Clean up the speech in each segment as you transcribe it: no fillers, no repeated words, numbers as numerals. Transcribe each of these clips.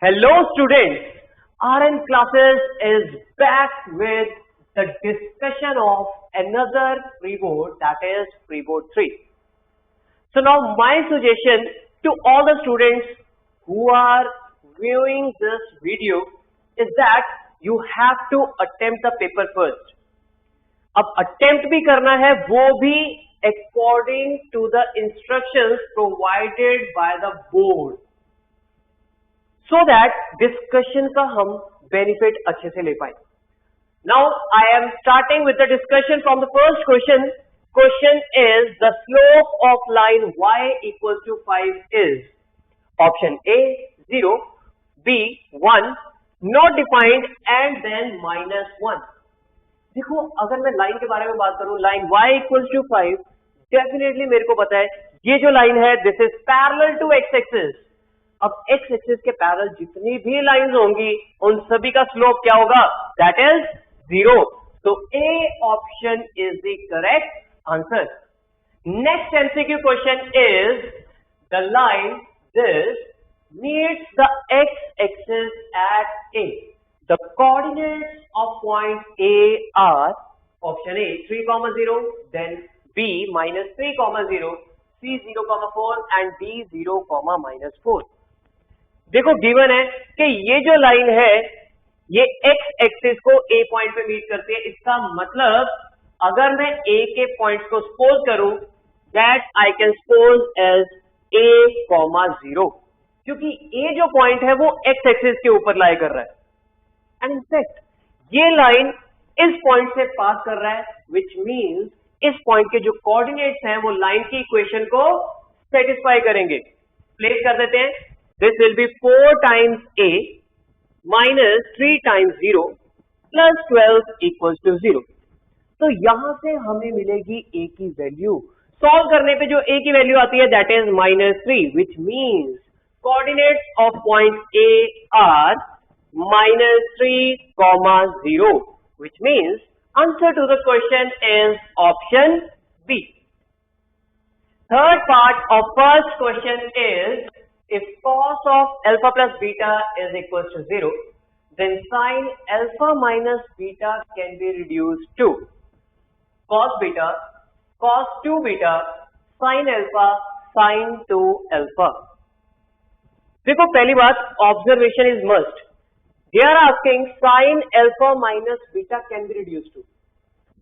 Hello students, RN classes is back with the discussion of another pre-board, that is pre-board 3. So now my suggestion to all the students who are viewing this video is that you have to attempt the paper first. अब attempt भी करना है वो भी according to the instructions provided by the board, so that discussion का हम benefit अच्छे से ले पाए. Now I am starting with the discussion from the first question. Question is the slope of line y equals to 5 is option A 0, B 1, not defined and then -1. देखो अगर मैं line के बारे में बात करूं, line y equals to 5, definitely मेरे को पता है ये जो लाइन है this is parallel to x axis. अब x एक्सिस के पैरेलल जितनी भी लाइंस होंगी उन सभी का स्लोप क्या होगा? That is 0. तो A option is the correct answer. Next MCQ question is the line this meets the x axis at A. The coordinates of point A are option A 3, 0, then B -3, 0, C 0, 4 and D 0, -4. देखो given है कि ये जो line है ये x axis को A point पे meet करती है. इसका मतलब अगर मैं A के पॉइंट्स को सपोज करूं that I can suppose as A, 0, क्योंकि A जो पॉइंट है वो x एक्सिस के ऊपर लाई कर रहा है एंड इनफैक्ट ये लाइन इस पॉइंट से पास कर रहा है, विच मींस इस पॉइंट के जो कोऑर्डिनेट्स हैं वो लाइन की इक्वेशन को सेटिस्फाई करेंगे. प्लेस कर देते हैं. This will B 4 times A minus 3 times 0 plus 12 equals to 0. तो यहां से हमें मिलेगी A की वैल्यू. सॉल्व करने पे जो A की वैल्यू आती है that is -3, which means coordinates of point A are -3, 0, which means answer to the question is option B. Third part of first question is if cos of alpha plus beta is equals to 0, then sin alpha minus beta can be reduced to cos beta, cos 2 beta, sin alpha, sin 2 alpha. देखो पहली बात observation is must. They are asking sine alpha minus beta can be reduce to.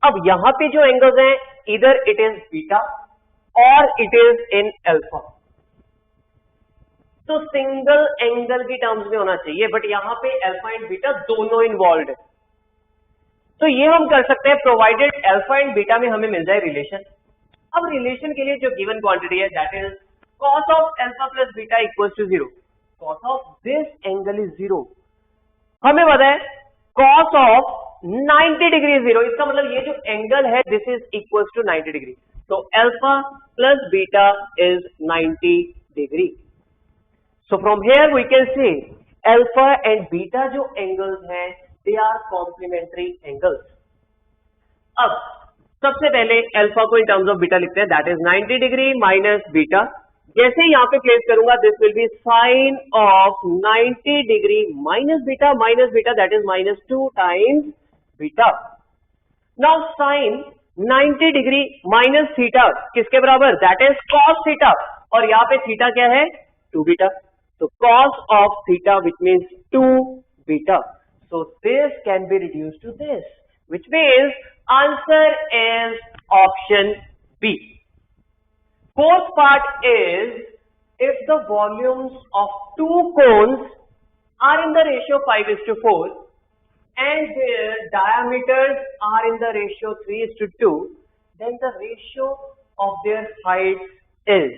अब यहां पे जो angles हैं इधर it is beta और इट इज इन अल्फा, तो सिंगल एंगल की टर्म्स में होना चाहिए, बट यहां पे अल्फा एंड बीटा दोनों इन्वॉल्व है. तो ये हम कर सकते हैं प्रोवाइडेड अल्फा एंड बीटा में हमें मिल जाए रिलेशन. अब रिलेशन के लिए जो गिवन क्वांटिटी है that is cos of alpha plus beta equals to 0. cos of this angle is 0. हमें पता है cos of 90 डिग्री 0. इसका मतलब ये जो एंगल है this is equals to 90 degree. तो alpha plus beta is 90 degree. So from here we can say alpha and beta जो एंगल्स हैं दे आर कॉम्प्लीमेंट्री एंगल्स. अब सबसे पहले अल्फा को इन टर्म्स ऑफ बीटा लिखते हैं that is 90 degree minus beta. जैसे यहां पे प्लेस करूंगा this will be sine of 90 degree minus beta that is -2 times beta. Now sine 90 degree minus theta किसके बराबर? That is cos theta. और यहां पे थीटा क्या है? 2 बीटा. तो cos of theta which means 2 beta. So this can be reduced to this, which means answer is option B. Fourth part is if the volumes of two cones are in the ratio 5:4 and their diameters are in the ratio 3:2, then the ratio of their heights is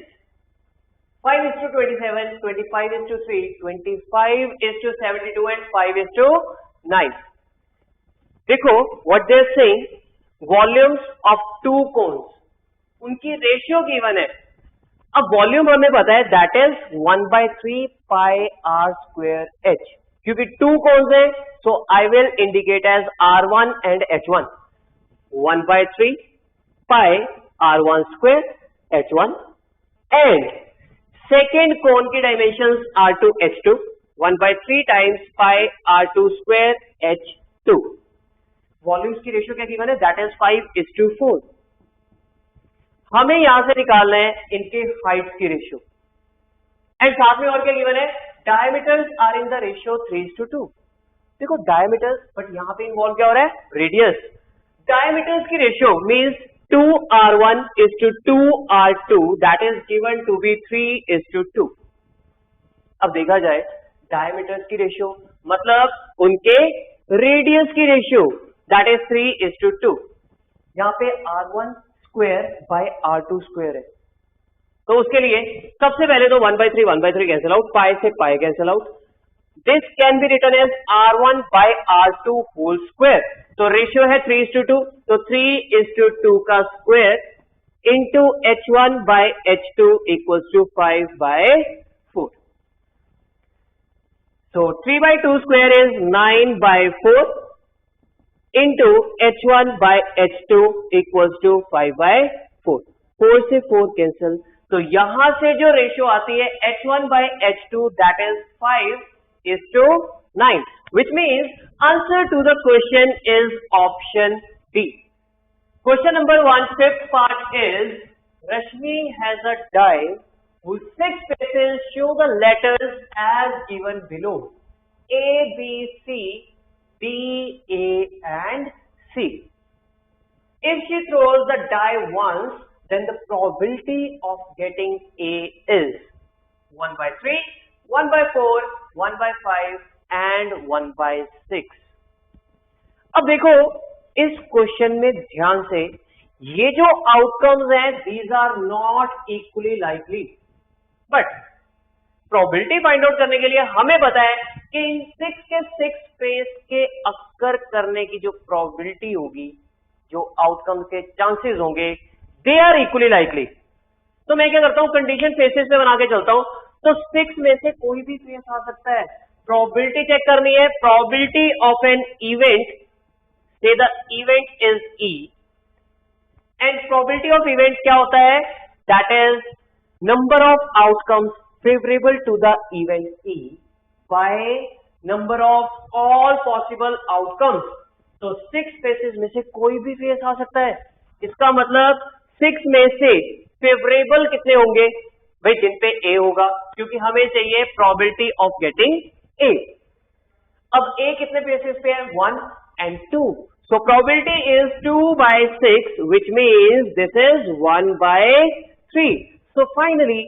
5:27, 25:3, 25:72 and 5:9. देखो what they are saying, volumes of two cones, उनकी ratio given है. अब volume हमें पता है that is 1/3 pi r square h, क्योंकि two cones हैं so I will indicate as r1 and h1. 1/3 pi r1 square h1 and second cone की dimensions r2 h2 1/3 times pi R2 square H2। Volumes की ratio क्या given है, that is 5:4। हमें यहां से निकालना है इनके हाइट्स की रेशियो, एंड साथ में और क्या गिवन है, diameters are in the ratio 3:2। देखो डायमीटर्स, बट यहां पे इन्वॉल्व क्या हो रहा है, रेडियस। डायमीटर्स की ratio means 2R1 is to 2R2, that is given to be 3:2। अब देखा जाए डायमीटर्स की रेशियो मतलब उनके रेडियस की रेशियो, दैट इज 3:2। यहाँ पे R1 square by R2 square है, तो उसके लिए सबसे पहले तो 1/3 कैंसिल आउट, पाई से pi cancel out. This can be written as R1 by R2 whole square. तो रेशियो है 3:2, तो 3:2 का square into H1 by H2 equals to 5/4। So 3/2 square is 9/4 into H1 by H2 equals to 5/4। 4 से 4 cancel, तो यहां से जो ratio आती है H1 by H2 that is 5:9, which means answer to the question is option D। Question number 1, fifth part is Rashmi has a die whose 6 faces show the letters as given below: A, B, C, D, A and C. If she throws the die once, then the probability of getting A is 1/3, 1/4, 1/5 and 1/6। अब देखो इस question में ध्यान से, ये जो outcomes हैं these are not equally likely, but probability find out करने के लिए हमें पता है कि इन 6 के 6 फेस के अक्कर करने की जो प्रोबेबिलिटी होगी, जो आउटकम के चांसेस होंगे, दे आर इक्वली लाइकली। तो मैं क्या करता हूं, कंडीशन फेसेस पे बना के चलता हूं, तो 6 में से कोई भी फेस आ सकता है। प्रोबेबिलिटी चेक करनी है, प्रोबेबिलिटी ऑफ एन इवेंट, से the event is E, and probability of event क्या होता है, that is number of outcomes favorable to the event E by number of all possible outcomes। तो 6 faces में से कोई भी फेस आ सकता है, इसका मतलब 6 में से फेवरेबल कितने होंगे भाई, जिन पे A होगा, क्योंकि हमें चाहिए प्रोबेबिलिटी ऑफ गेटिंग A। अब A कितने फेसेस पे है, 1 and 2, so probability is 2/6, which means this is 1/3। So finally,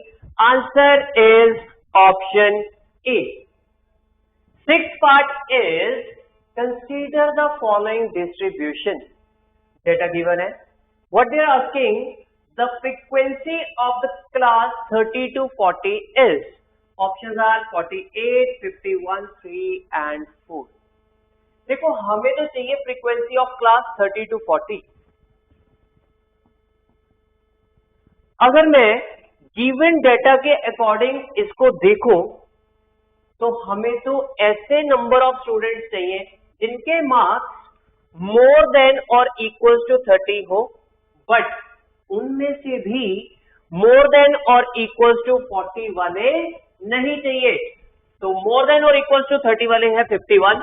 answer is option A। Sixth part is consider the following distribution। Data given है, what they are asking, the frequency of the class 30 to 40 is, options are 48, 51, 3 and 4। देखो हमें तो चाहिए frequency of class 30 to 40। अगर मैं given data के according इसको देखो, तो हमें तो ऐसे नंबर ऑफ स्टूडेंट्स चाहिए जिनके मार्क्स मोर देन और इक्वल्स टू 30 हो, बट उनमें से भी मोर देन और इक्वल्स टू 40 वाले नहीं चाहिए। तो मोर देन और इक्वल्स टू 30 वाले हैं 51,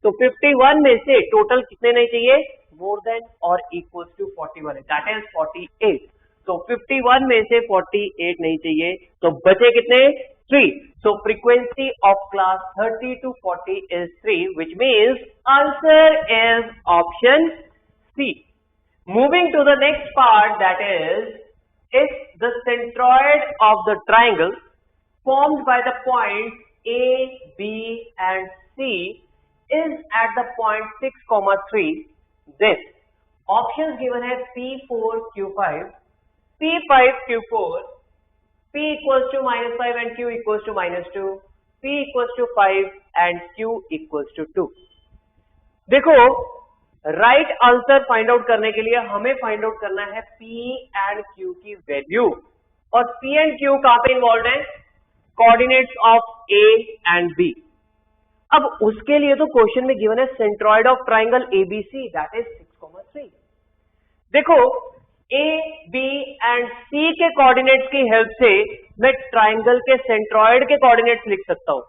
तो 51 में से टोटल कितने नहीं चाहिए, मोर देन और इक्वल्स टू 40 वाले, दैट इज 48। तो 51 में से 48 नहीं चाहिए, तो बचे कितने, 3। So frequency of class 30 to 40 is 3, which means answer is option C। Moving to the next part, that is, if the centroid of the triangle formed by the points A, B and C is at the point 6,3, then options given है P4, Q5, P5, Q4, P equals to -5 and Q equals to -2, P equals to 5 and Q equals to 2। देखो right answer find out करने के लिए हमें find out करना है P and Q की value, और P एंड Q कहां पे इन्वॉल्व है, coordinates of A and B। अब उसके लिए तो क्वेश्चन में गिवन है centroid of triangle ABC, that is 6,3। देखो A, B एंड C के कोऑर्डिनेट्स की हेल्प से मैं ट्राइंगल के सेंट्रॉइड के कोऑर्डिनेट्स लिख सकता हूं।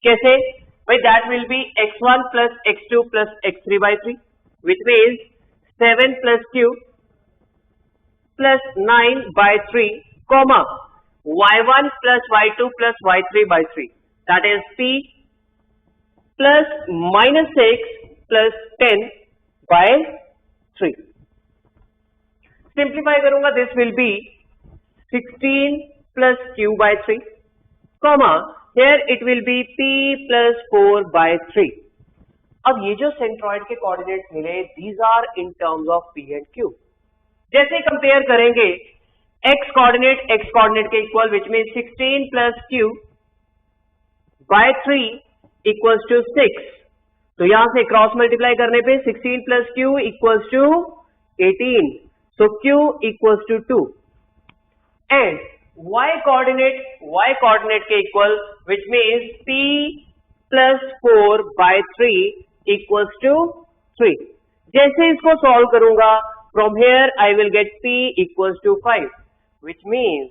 कैसे भाई? That will be x1 plus x2 plus x3 by 3 which means 7 plus q plus 9 by 3 comma y1 plus y2 plus y3 by 3 that is p plus minus 6 plus 10 by 3. Simplify करूंगा, this will be 16 plus q by 3 comma here it will be p plus 4 by 3. अब ये जो centroid के coordinates मिले these are in terms of p and q. जैसे compare करेंगे x coordinate के equal which mean 16 plus q by 3 equals to 6. तो यहां से क्रॉस मल्टीप्लाई करने पे 16 plus q equals to 18. So q equals to 2 and y coordinate के equal which means p plus 4 by 3 equals to 3. जैसे इसको solve करूंगा from here I will get p equals to 5 which means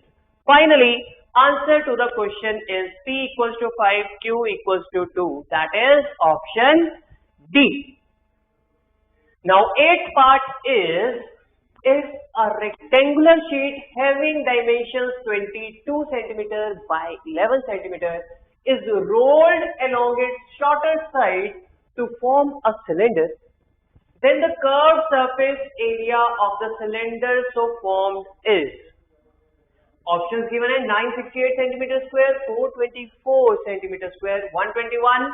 finally answer to the question is p equals to 5 q equals to 2, that is option D. Now 8th part is if a rectangular sheet having dimensions 22 centimeter by 11 centimeter is rolled along its shorter side to form a cylinder, then the curved surface area of the cylinder so formed is. Options given है 968 centimeter square, 424 centimeter square, 121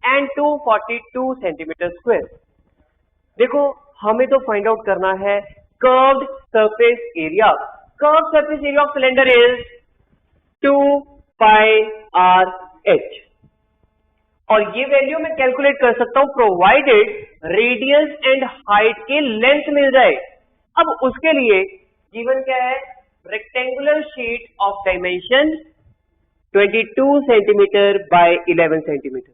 and 242 centimeter square. देखो हमें तो find out करना है curved surface area. Curved surface area of cylinder is 2 pi r h. और ये value मैं calculate कर सकता हूं प्रोवाइडेड रेडियस एंड हाइट के लेंथ मिल जाए. अब उसके लिए गिवन क्या है? Rectangular sheet of dimension 22 centimetre bye 11 centimetre.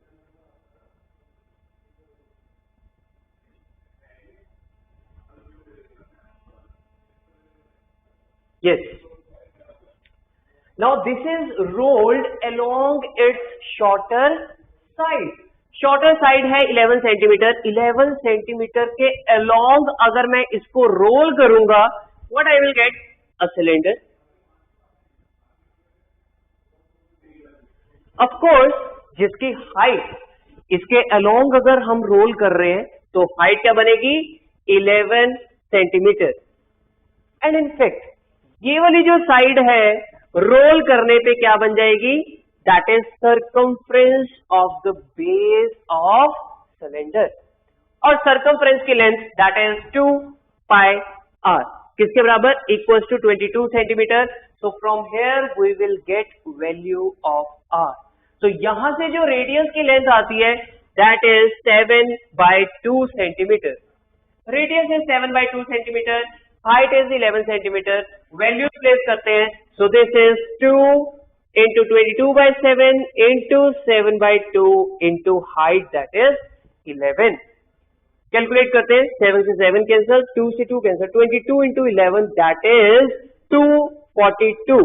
Yes. Now this is rolled along it's shorter side है 11 सेंटीमीटर. 11 सेंटीमीटर के अलोंग अगर मैं इसको रोल करूंगा what I will gate? A cylinder. Of course जिसकी हाइट इसके अलोंग अगर हम रोल कर रहे हैं तो हाइट क्या बनेगी? 11 सेंटीमीटर. एंड इनफैक्ट ये वाली जो साइड है रोल करने पे क्या बन जाएगी? That is circumference of the base of cylinder. और circumference की length that is 2 pi r किसके बराबर? Equals to 22 centimeter. So from here we will get value of r. So यहां से जो रेडियस की लेंथ आती है that is 7 by 2 centimeter. Radius is 7 by 2 centimeter. Height is 11 centimeter. Value place करते हैं. So this is 2 into 22 by 7 into 7 by 2 into height that is 11. Calculate करते हैं. 7 से 7 कैंसिल, 2 से 2 cancel, 22 into 11 that is 242.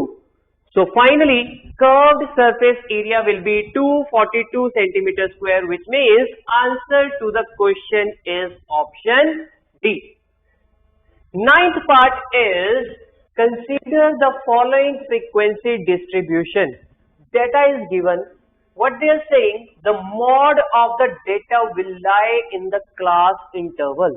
So finally curved surface area will be 242 centimeter square which means answer to the question is option D. 9th part is consider the following frequency distribution. Data is given. What they are saying, the mode of the data will lie in the class interval.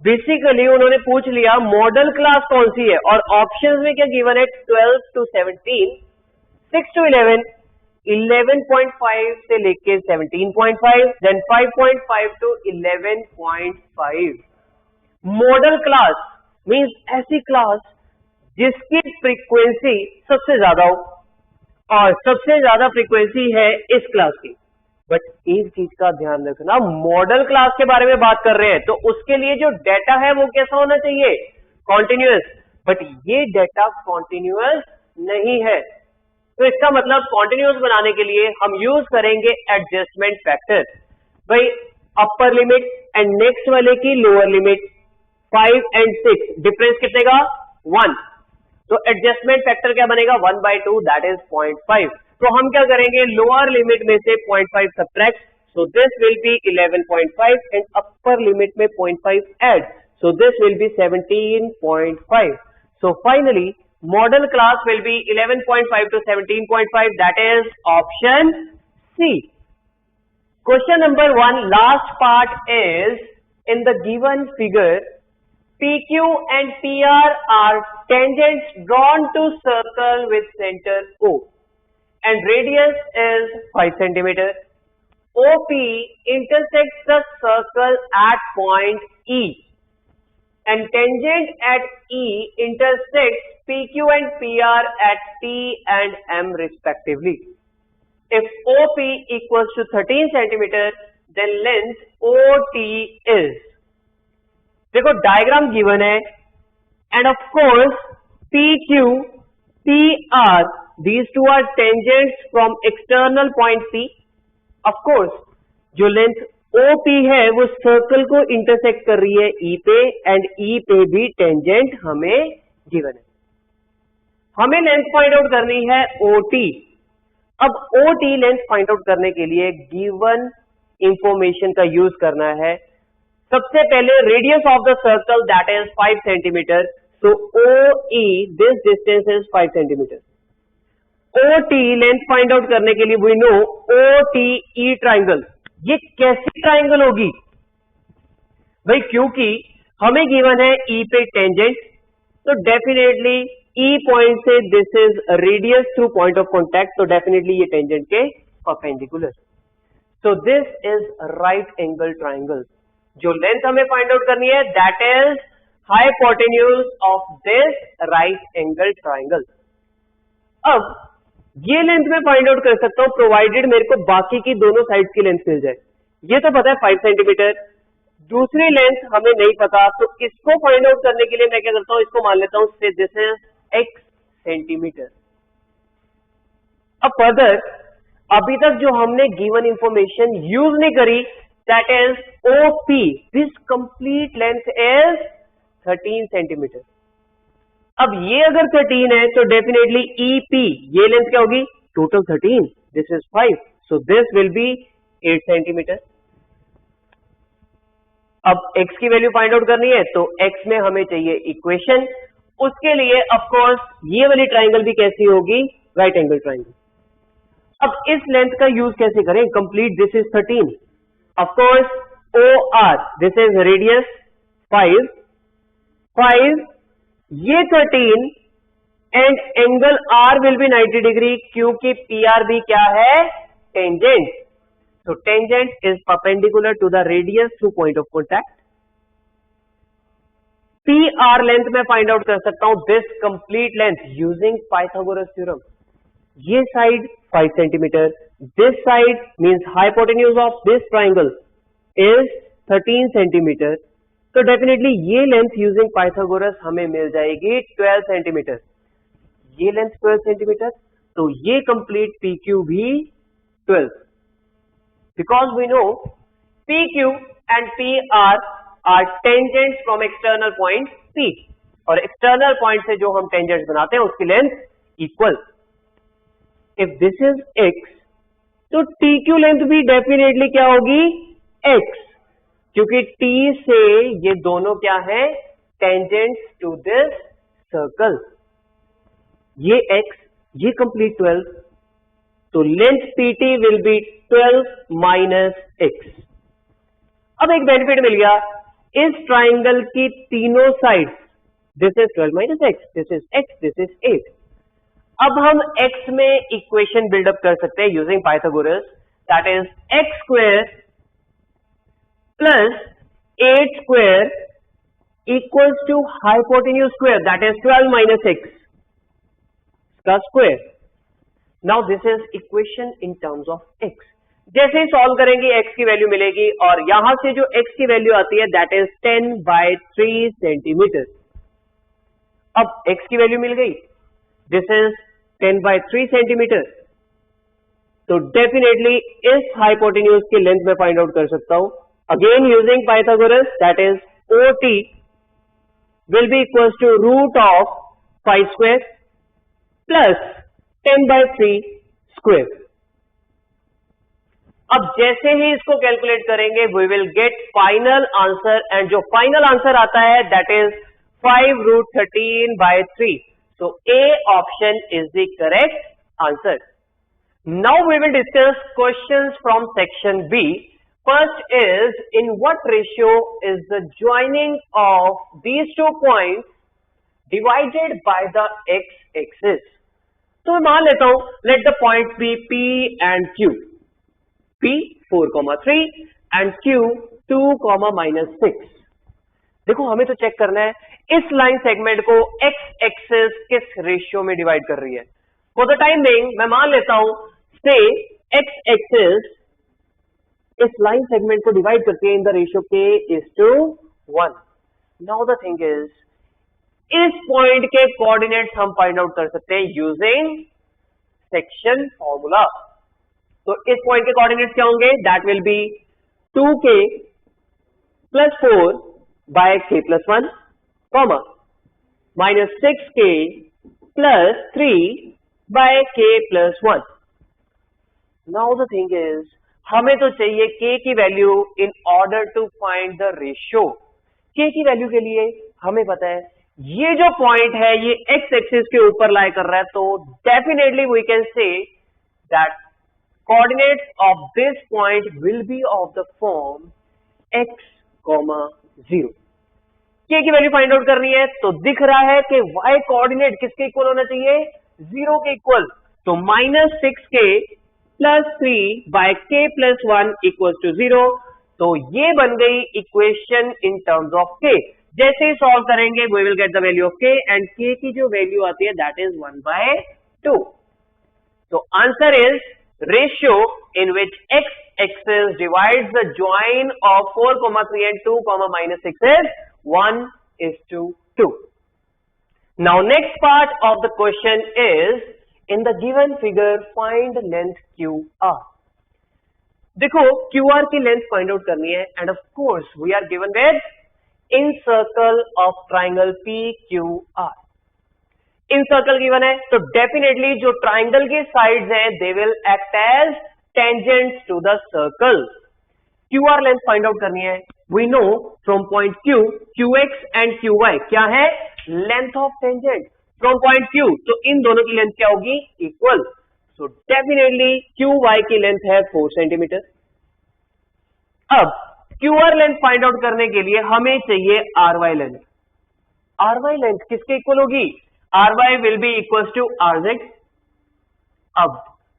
Basically उन्होंने पूछ लिया model class कौन सी है और options में क्या given है? 12 to 17, 6 to 11, 11.5 से लेके 17.5, then 5.5 to 11.5. Modal class means ऐसी क्लास जिसकी फ्रीक्वेंसी सबसे ज्यादा हो और सबसे ज्यादा फ्रीक्वेंसी है इस क्लास की. बट एक चीज का ध्यान रखना, मॉडल क्लास के बारे में बात कर रहे हैं तो उसके लिए जो डेटा है वो कैसा होना चाहिए? कॉन्टिन्यूअस. बट ये डेटा कॉन्टिन्यूअस नहीं है. तो इसका मतलब कॉन्टिन्यूअस बनाने के लिए हम यूज करेंगे एडजस्टमेंट फैक्टर. भाई अपर लिमिट एंड नेक्स्ट वाले की लोअर लिमिट 5 and 6 डिफरेंस कितने का? 1. तो एडजस्टमेंट फैक्टर क्या बनेगा? 1/2 दैट इज 0.5. तो हम क्या करेंगे, लोअर लिमिट में से 0.5 subtract, so this will B 11.5 and upper limit में 0.5 add, so this will B 17.5. So finally model class will be 11.5 to 17.5, that is option C. Question number 1, last part is, in the given figure PQ and PR are tangents drawn to circle with center O and radius is 5 cm. OP intersects the circle at point E and tangent at E intersects PQ and PR at P and M respectively. If OP equals to 13 cm, then length OT is, देखो diagram given है, and of course PQ, PR, these two are tangents from external point P. Of course, जो length OP है वो circle को intersect कर रही है E पे, एंड E पे भी टेंजेंट हमें गिवन है. हमें लेंथ फाइंड आउट करनी है OT. अब OT लेंथ फाइंड आउट करने के लिए गिवन इंफॉर्मेशन का यूज करना है. सबसे पहले radius of the circle that is 5 centimetre, so OE this distance is 5 centimetre. OT length find out करने के लिए वी नो OTE ट्राइंगल. ये कैसी ट्राइंगल होगी भाई, क्योंकि हमें गिवन है E पे टेंजेंट, तो डेफिनेटली E पॉइंट से this is radius through point of contact, तो डेफिनेटली ये टेंजेंट के perpendicular. So this is right angle triangle. जो लेंथ हमें फाइंड आउट करनी है that is hypotenuse of this right angle triangle. अब ये लेंथ में फाइंड आउट कर सकता हूं प्रोवाइडेड मेरे को बाकी की दोनों साइड्स की लेंथ मिल जाए. ये तो पता है 5 सेंटीमीटर, दूसरी लेंथ हमें नहीं पता, तो इसको फाइंड आउट करने के लिए मैं क्या करता हूं, इसको मान लेता हूं से दिस इज x सेंटीमीटर. अब फर्दर अभी तक जो हमने गिवन इंफॉर्मेशन यूज नहीं करी, that is OP, this complete length is 13 centimeter. अब ये अगर 13 है तो डेफिनेटली EP, ये लेंथ क्या होगी, total 13, this is 5, so this will be 8 centimeter. अब x की वैल्यू फाइंड आउट करनी है, तो x में हमें चाहिए इक्वेशन. उसके लिए ऑफ कोर्स ये वाली ट्राइंगल भी कैसी होगी, राइट एंगल ट्राइंगल. अब इस लेंथ का यूज कैसे करें, complete this is 13. Of course, OR, this is radius 5, ये 13 and angle R will be 90 degree क्योंकि PR भी क्या है, tangent. So tangent is perpendicular to the radius through point of contact. PR length में find out कर सकता हूं this complete length using Pythagoras theorem. ये side 5 centimetre, this side means hypotenuse of this triangle is 13 centimetre, तो definitely ये length using Pythagoras हमें मिल जाएगी 12 centimetre. ये लेंथ 12 सेंटीमीटर, तो ये कंप्लीट PQ भी 12, because we know PQ and PR are tangents from external point P, और external point से जो हम टेंजेंट्स बनाते हैं उसकी length equal. If this is x, तो TQ लेंथ भी डेफिनेटली क्या होगी, x, क्योंकि T से ये दोनों क्या है, टेंजेंट्स टू दिस सर्कल. ये x, ये कंप्लीट 12, तो length PT will be 12 minus x. अब एक बेनिफिट मिल गया, इस ट्राइंगल की तीनों side, this is 12 minus x, this is x, this is 8. अब हम x में इक्वेशन बिल्डअप कर सकते हैं using Pythagoras, that is x square plus 8 square equals to hypotenuse square that is 12 minus x का square. Now this is equation in terms of x. जैसे ही solve करेंगे x की वैल्यू मिलेगी, और यहां से जो x की वैल्यू आती है दैट इज 10/3 सेंटीमीटर. अब x की वैल्यू मिल गई, दिस इज 10/3 सेंटीमीटर, तो डेफिनेटली इस हाइपोटेन्यूज की लेंथ में फाइंड आउट कर सकता हूं again using Pythagoras, that is OT will be equals to root of 5 square plus 10/3 square. अब जैसे ही इसको कैलकुलेट करेंगे we will get final answer, and जो फाइनल आंसर आता है that is 5√13/3। So A option is the correct answer. Now we will discuss questions from section B. First is, in what ratio is the joining of these 2 points divided by the x-axis? तो मैं मान लेता हूं, let the points be P and Q. P 4,3 and Q 2,-6। देखो हमें तो check करना है इस लाइन सेगमेंट को एक्स एक्सिस किस रेशियो में डिवाइड कर रही है। फॉर द टाइम बिंग मैं मान लेता हूं से एक्स एक्सिस इस लाइन सेगमेंट को डिवाइड करती है इन the ratio k:1। Now the thing is, इस पॉइंट के कोऑर्डिनेट्स हम फाइंड आउट कर सकते हैं यूजिंग सेक्शन फॉर्मूला। तो इस पॉइंट के कोऑर्डिनेट्स क्या होंगे? That will B 2k + 4 by k + 1, -6k + 3 by k + 1। Now the thing is, हमें तो चाहिए k की वैल्यू in order to find the ratio. k की वैल्यू के लिए हमें पता है ये जो पॉइंट है ये x एक्सिस के ऊपर लाई कर रहा है, तो definitely we can say that coordinates of this point will be of the form x, 0। k की वैल्यू फाइंड आउट करनी है तो दिख रहा है कि y कोऑर्डिनेट किसके इक्वल होना चाहिए? 0 के इक्वल। तो -6k + 3 by k + 1 = 0। तो ये बन गई equation in terms of k। जैसे ही सॉल्व करेंगे we will get the value of k, and k की जो वैल्यू आती है दैट इज 1/2। तो answer is ratio in which x-axis divides the join of 4,3 and 2,-6 is 1:2. Now next part of the question is, in the given figure find length QR। देखो QR की length find out करनी है, and of course we are given with incircle of triangle PQR। Incircle given है तो definitely जो triangle की sides हैं they will act as tangents to the circle. QR length find out करनी है। We know from point Q, QX and QY क्या है? Length of tangent from point Q। तो इन दोनों की लेंथ क्या होगी? इक्वल। सो डेफिनेटली QY की लेंथ है 4 सेंटीमीटर। अब QR लेंथ फाइंड आउट करने के लिए हमें चाहिए RY लेंथ। RY लेंथ किसके इक्वल होगी? RY will be equals to RZ। अब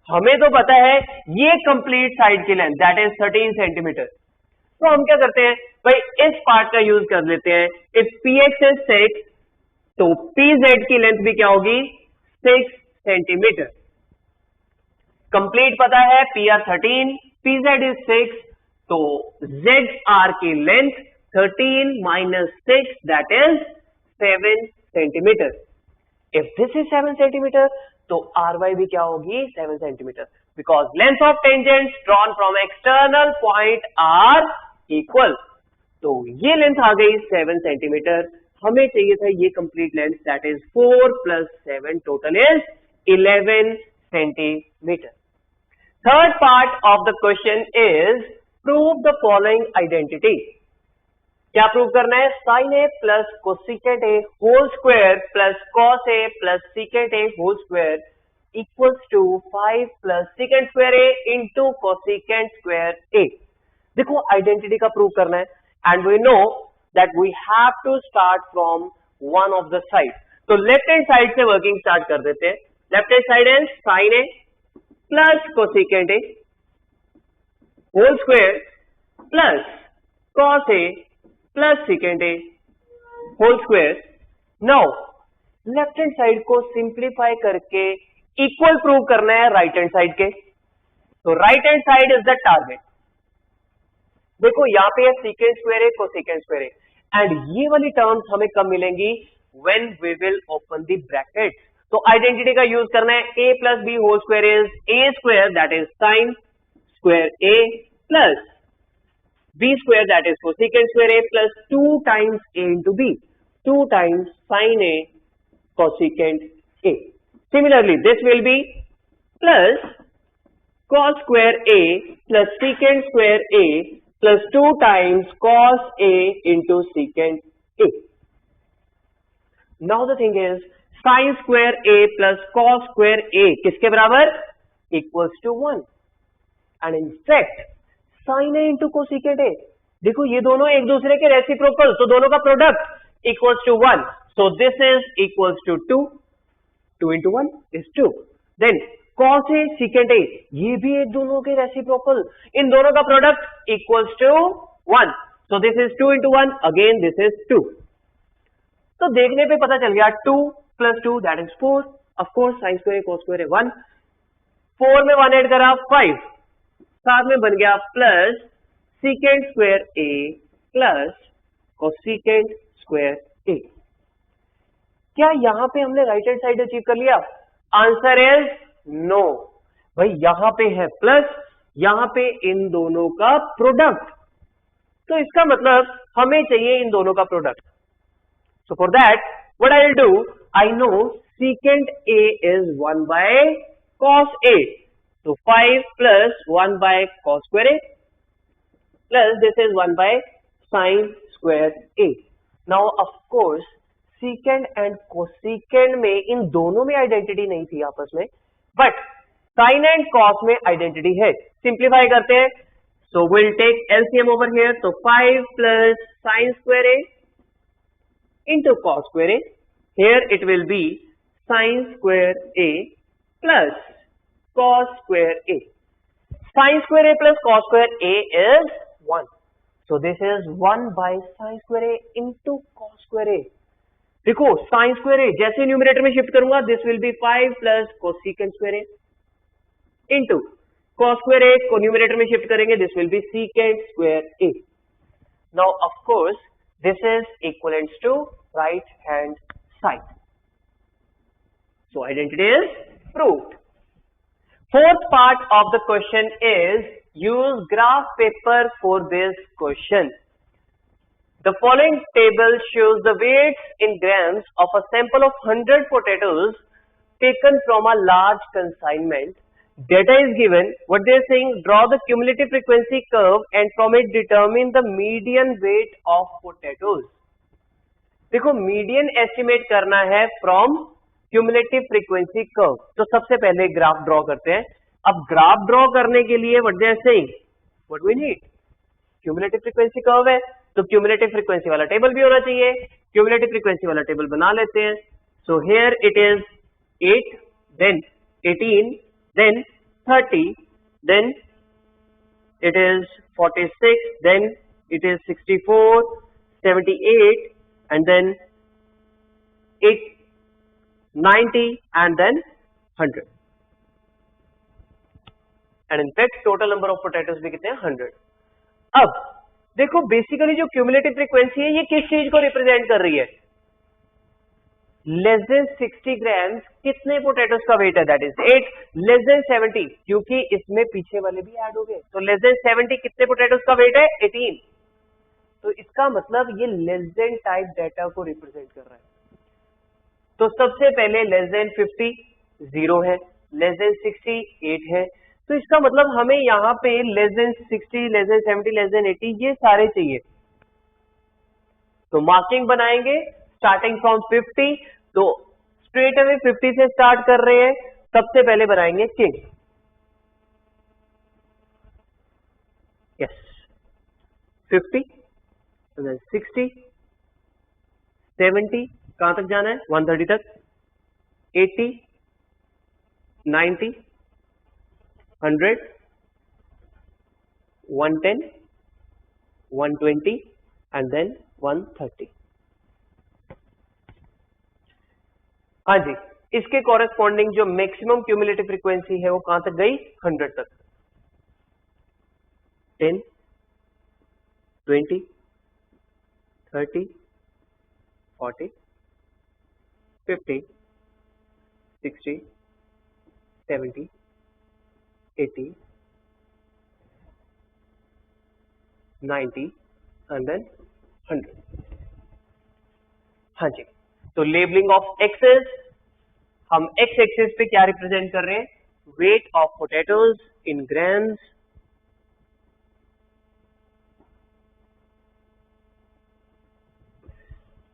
हमें तो पता है ये कंप्लीट साइड की लेंथ दैट इज 13 सेंटीमीटर। तो हम क्या करते हैं भाई, इस पार्ट का यूज कर लेते हैं। इफ PX is 6 तो PZ की लेंथ भी क्या होगी? 6 सेंटीमीटर। कंप्लीट पता है PR 13, PZ is 6, तो ZR की length 13 - 6 that is 7 centimetre. If this is 7 centimeter, तो RY भी क्या होगी? 7 centimeter, because length of tangents drawn from external point are equal। तो ये लेंथ आ गई 7 centimeter। हमें चाहिए था ये complete length that is 4 + 7 total is 11 centimeter। Third part of the question is prove the following identity. क्या प्रूव करना है? sin A + cosecant A whole square + cos A + secant A whole square equals to 5 + secant square A into cosecant square A। देखो identity का prove करना है, and we know that we have to start from one of the side. तो left hand side से working start कर देते हैं। Left hand side है sin A + cosecant A whole square + cos A + secant A whole square. Now left hand side को simplify करके equal prove करना है राइट हैंड साइड के। तो right hand side is the target. देखो यहां पे है secant square A cosecant square A, and ये वाली टर्म्स हमें कब मिलेंगी? When we will open the bracket. तो आइडेंटिटी का यूज करना है। A + B whole square is A² that is sin square A + B square that is cosecant square A plus 2 times A into B, 2 times sin A cosecant A। Similarly, this will be plus cos square a plus secant square a plus 2 times cos a into secant a. Now the thing is sin square a plus cos square a किसके बराबर? Equals to 1. And in fact sin a into cosecant a, देखो ये दोनों एक दूसरे के reciprocal, तो दोनों का product equals to 1. So this is equals to 2. 2 into 1 is 2. Then cos a secant a, ये भी एक दोनों के रेसिप्रोकल, इन दोनों का product equals to 1. So this is 2 into 1, again this is 2. तो देखने पे पता चल गया 2 plus 2 that is 4. Of course sin square a cos square a 1. 4 में 1 ऐड करा 5, साथ में बन गया plus secant square a plus cosecant square a. क्या यहां पे हमने राइट हैंड साइड अचीव कर लिया? आंसर इज नो भाई, यहां पे है प्लस, यहां पे इन दोनों का प्रोडक्ट, तो इसका मतलब हमें चाहिए इन दोनों का product. So for that, what I'll do, I know secant a is 1 by cos a. So 5 plus 1 by cos square a plus this is 1 by sin square a. Now of course secant and cosecant में इन दोनों में identity नहीं थी आपस में, but sin and cos में identity है. Simplify करते हैं. So we'll take LCM over here. So 5 plus sin square a into cos square a. Here it will be sin square a plus cos square a. Sin square a plus cos square a is 1. So this is 1 by sin square a into cos square a. देखो sin square a जैसे numerator में shift करूंगा, this will be 5 plus cosecant square a into cos square a को numerator में shift करेंगे, this will be secant square a. Now of course this is equivalent to right hand side. So identity is proved. Fourth part of the question is use graph paper for this question. The following table shows the weights in grams of a sample of 100 potatoes taken from a large consignment. Data is given. What they are saying, draw the cumulative frequency curve and from it determine the median weight of potatoes. देखो median estimate करना है from cumulative frequency curve, तो सबसे पहले graph draw करते हैं. अब graph draw करने के लिए what they are saying, what we need, cumulative frequency curve है, तो क्यूमुलेटिव फ्रीक्वेंसी वाला टेबल भी होना चाहिए. क्यूमुलेटिव फ्रीक्वेंसी वाला टेबल बना लेते हैं. So here it is 8, then 18, then 30, then it is 46, then it is 64, 78, and then 90, and then 100. And in fact total number of potatoes भी कितने हैं? 100. अब देखो बेसिकली जो क्यूमुलेटिव फ्रीक्वेंसी है ये किस चीज को रिप्रेजेंट कर रही है? लेस देन 60 ग्राम्स कितने पोटैटोस का वेट है? That is 8. लेस देन 70, क्योंकि इसमें पीछे वाले भी ऐड हो गए, तो लेस देन 70 कितने पोटैटोस का वेट है? 18. तो इसका मतलब ये लेस देन टाइप डाटा को रिप्रेजेंट कर रहा है. तो सबसे पहले लेस देन 50 0 है, लेस देन 60 8 है, तो इसका मतलब हमें यहाँ पे less than 60, less than 70, less than 80 ये सारे चाहिए. तो मार्किंग बनाएंगे स्टार्टिंग फ्रॉम 50. तो स्ट्रेट अवे 50 से स्टार्ट कर रहे हैं. सबसे पहले बनाएंगे किंग. यस 50, 60, 70 कहां तक जाना है? 130 तक. 80, 90, 100, 110, 120 एंड देन 130. हाँ जी, इसके कॉरेस्पॉन्डिंग जो मैक्सिमम क्यूमुलेटिव फ्रीक्वेंसी है वो कहां तक गई? 100 तक. 10, 20, 30, 40, 50, 60, 70, 80, 90 एंड देन 100. हाँ जी, तो लेबलिंग ऑफ एक्सेस, हम एक्स एक्सिस पे क्या रिप्रेजेंट कर रहे हैं? weight of potatoes in grams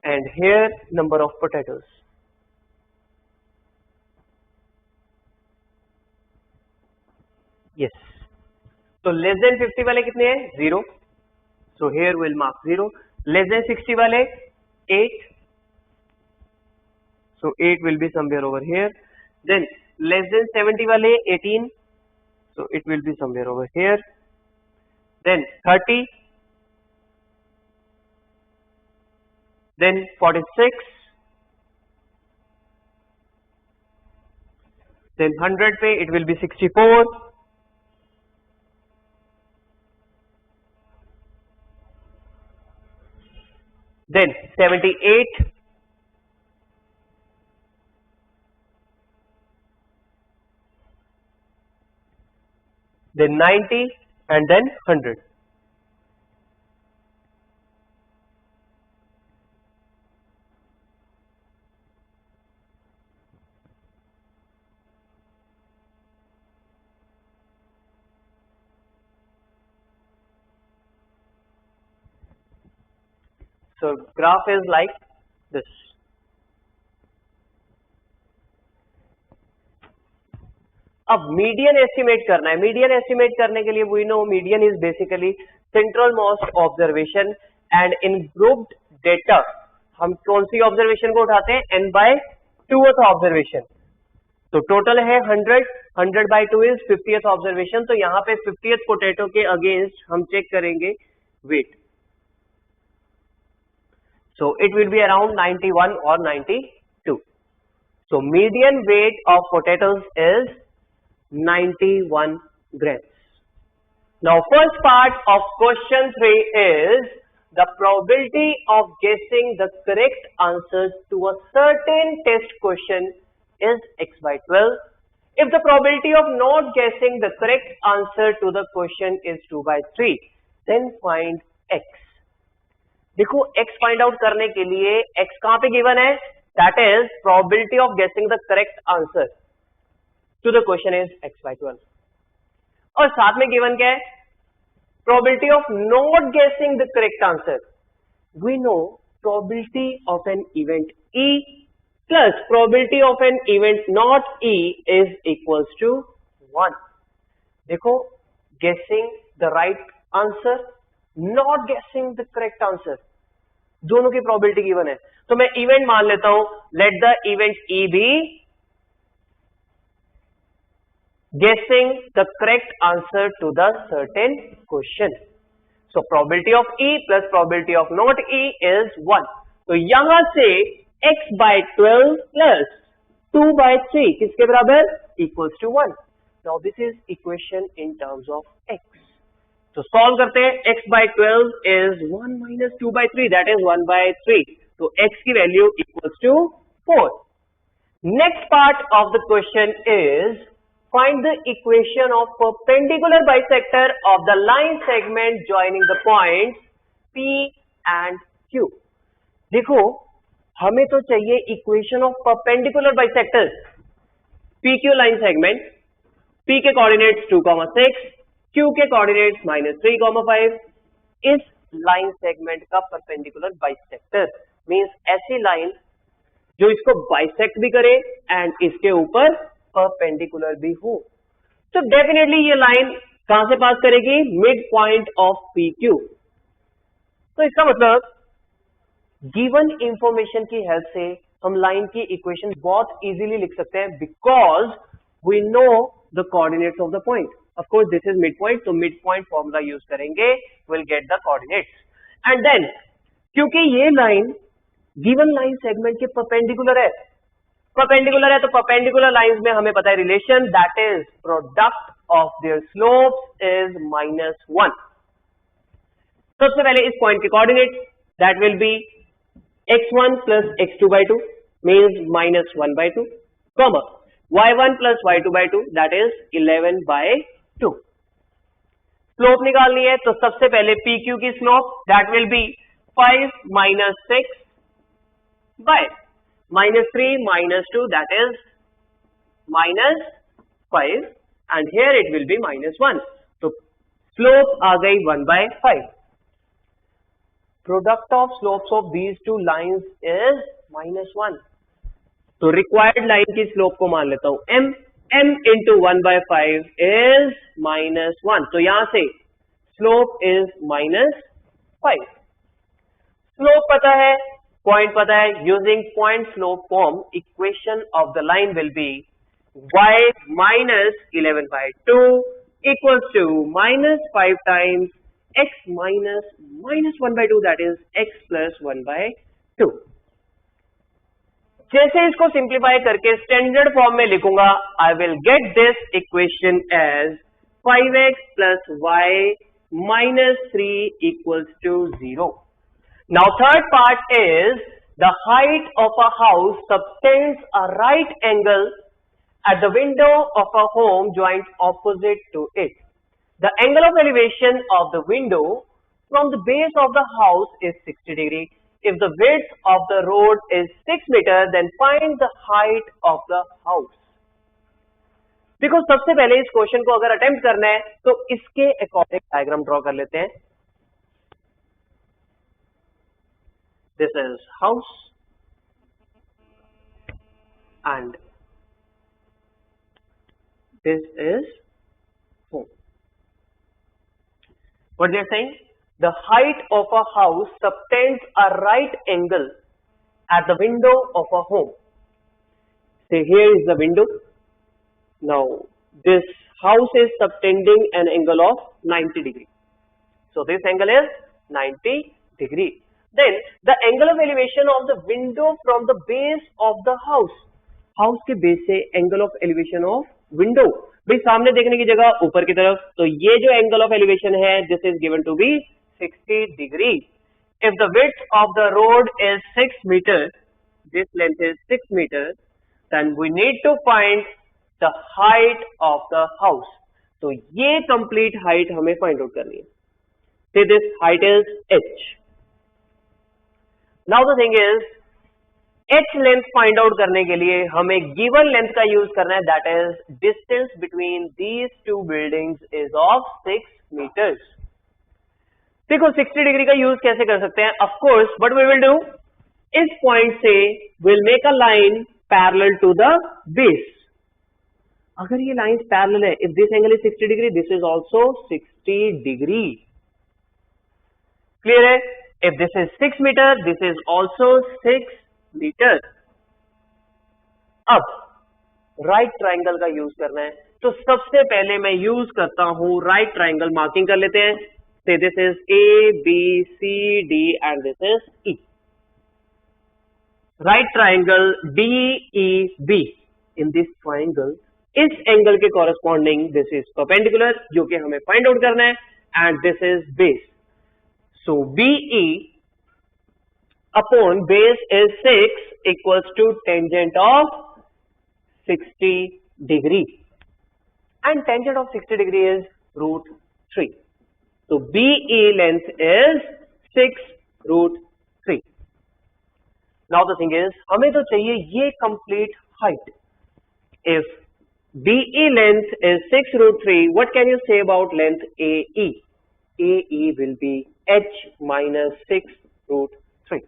and here number of potatoes. Yes. So less than 50 वाले कितने हैं? 0. So here we'll mark 0. Less than 60 वाले 8. So 8 will be somewhere over here. Then less than 70 वाले 18. So it will be somewhere over here. Then 30. Then 46. Then 100 पे it will be 64. Then 78. Then 90 and then 100. So graph is like this. अब median estimate करना है. Median estimate करने के लिए we know median is basically central most observation and in grouped data हम कौन सी ऑब्जर्वेशन को उठाते हैं? n बाय 2th ऑब्जर्वेशन. तो टोटल है 100. 100 बाय 2 इज 50th ऑब्जर्वेशन. तो यहाँ पे 50th पोटैटो के अगेंस्ट हम चेक करेंगे wait. So it will be around 91 or 92. So median weight of potatoes is 91 grams. Now first part of question 3 is the probability of guessing the correct answers to a certain test question is x by 12. If the probability of not guessing the correct answer to the question is 2 by 3, then find x. देखो x find out करने के लिए x कहां पे given है? That is probability of guessing the correct answer to the question is x by 12. और साथ में गिवन क्या है? Probability of not guessing the correct answer. We know probability of an event E plus probability of an event not E is equals to 1. देखो guessing the right answer, not guessing the correct answer, दोनों की probability given है. तो मैं event मान लेता हूं. Let the event E be guessing the correct answer to the certain question. So probability of E plus probability of not E is 1. तो यहां से x बाय 12 प्लस 2 बाय 3 किसके बराबर? Equals to 1. Now this is equation in terms of x. तो solve करते हैं. x by 12 is 1 minus 2 by 3 that is 1 by 3. तो x की value equals to 4. Next part of the question is find the equation of perpendicular bisector of the line segment joining the points P and Q. देखो हमें तो चाहिए equation of perpendicular bisectors. PQ line segment, P के coordinates 2,6, Q के coordinates -3,5. इस line segment का perpendicular bisector means ऐसी line जो इसको बाइसेक्ट भी करे एंड इसके ऊपर परपेंडिकुलर भी हो. तो डेफिनेटली ये लाइन कहां से पास करेगी? Mid point of PQ. तो इसका मतलब गिवन इंफॉर्मेशन की हेल्प से हम लाइन की इक्वेशन बहुत इजीली लिख सकते हैं because we know the coordinates of the point. Of course this is midpoint, तो midpoint formula यूज करेंगे, we'll get the coordinates. And then क्योंकि ये लाइन given लाइन सेगमेंट के परपेंडिकुलर है, तो परपेंडिकुलर लाइंस में हमें पता है relation that is product of their slopes is -1. सबसे पहले इस पॉइंट के coordinate that will be x1 plus x2 by 2 means -1 by 2, comma y1 plus y2 by 2 that is 11 by 2. Slope निकालनी है तो सबसे पहले PQ की slope that will B 5 minus 6 by -3 minus 2 that is -5. 5 and here it will be -1. तो slope आ गई 1/5. Product of slopes of these two lines is -1. तो required line की slope को मान लेता हूं m. m into 1/5 is -1. तो यहां से slope is -5. Slope पता है, point पता है. Using point slope form, equation of the line will be y minus 11/2 equals to -5 times x minus -1/2, that is x plus 1/2. जैसे इसको सिंप्लीफाई करके स्टैंडर्ड फॉर्म में लिखूंगा, I will get this equation as 5x plus y minus 3 equals to 0. Now third part is the height of a house subtends a right angle at the window of a home joint opposite to it. The angle of elevation of the window from the base of the house is 60 degree. If the width of the road is 6 meter, then find the height of the house. देखो सबसे पहले इस question को अगर attempt करना है तो इसके अकॉर्डिंग डायग्राम ड्रॉ कर लेते हैं. This is house and this is home. What they are saying? The height of a house subtends a right angle at the window of a home. Say here is the window. Now this house is subtending an angle of 90 degree. So this angle is 90 degree. Then the angle of elevation of the window from the base of the house. House के base से angle of elevation of window. भाई सामने देखने की जगह ऊपर की तरफ, तो ये जो angle of elevation है, this is given to be 60 degree. If the width of the road is 6 meter, this length is 6 meter, then we need to find the height of the house. तो ये complete height हमें find out करनी है. Say this height is h. Now the thing is, h length find out करने के लिए हमें given length का use करना है, that is distance between these two buildings is of 6 meters. देखो 60 डिग्री का यूज कैसे कर सकते हैं? Of course, what we will do, इस पॉइंट से we'll make a line parallel to the base. अगर ये लाइन पैरेलल है, if this angle is 60 degree, this is also 60 degree. Clear है? If this is 6 meter, this is also 6 meter. अब right triangle का use करना है, तो सबसे पहले मैं यूज करता हूं राइट ट्राइंगल. मार्किंग कर लेते हैं. Say this is A, B, C, D and this is E. Right triangle DEB. In this triangle, इस एंगल के corresponding this is perpendicular, जो कि हमें find out करना है, and this is base. So BE upon base is 6 equals to tangent of 60 degree. And tangent of 60 degree is √3. So BE length is 6√3. Now the thing is, हमें तो चाहिए ये complete height. If BE length is 6√3, what can you say about length AE? AE will be h minus 6√3.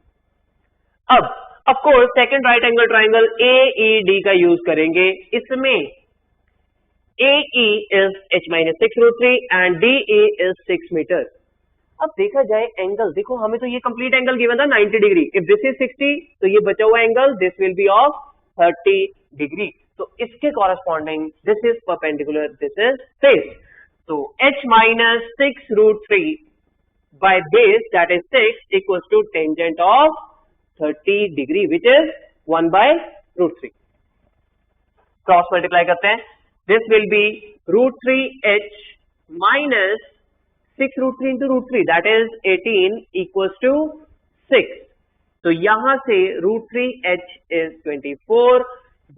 अब of course second right angle triangle AED का use करेंगे. इसमें AE is h minus 6√3 and DE is 6 meter. अब देखा जाए angle, देखो हमें तो ये कंप्लीट एंगल गिवन था 90 डिग्री. इफ दिस इज 60, तो ये बचा हुआ angle this will B of 30 degree. तो इसके corresponding this is perpendicular, this is face. तो h minus 6√3 by base, that is 6, equals to tangent of 30 degree, which is 1/√3. Cross multiply करते हैं. This will be √3h minus 6√3 into √3, that is 18, equals to 6. तो यहां से √3h is 24.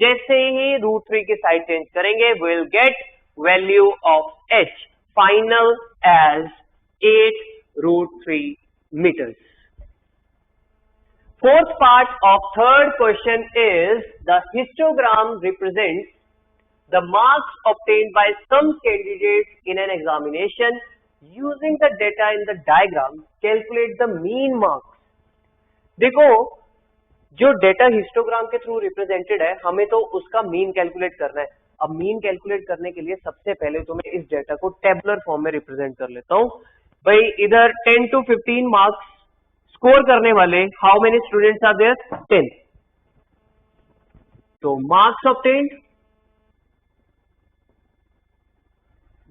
जैसे ही √3 की side change करेंगे, we will get value of h final as 8√3 meters. Fourth part of third question is the histogram represents the marks obtained by some candidates in an examination using the data in the diagram, calculate the mean marks. देखो जो data histogram के through represented है, हमें तो उसका mean calculate करना है. अब मीन कैलकुलेट करने के लिए सबसे पहले तो मैं इस डेटा को टेबुलर फॉर्म में रिप्रेजेंट कर लेता हूं. भाई इधर 10 to 15 मार्क्स स्कोर करने वाले how many students are there? 10. तो marks obtained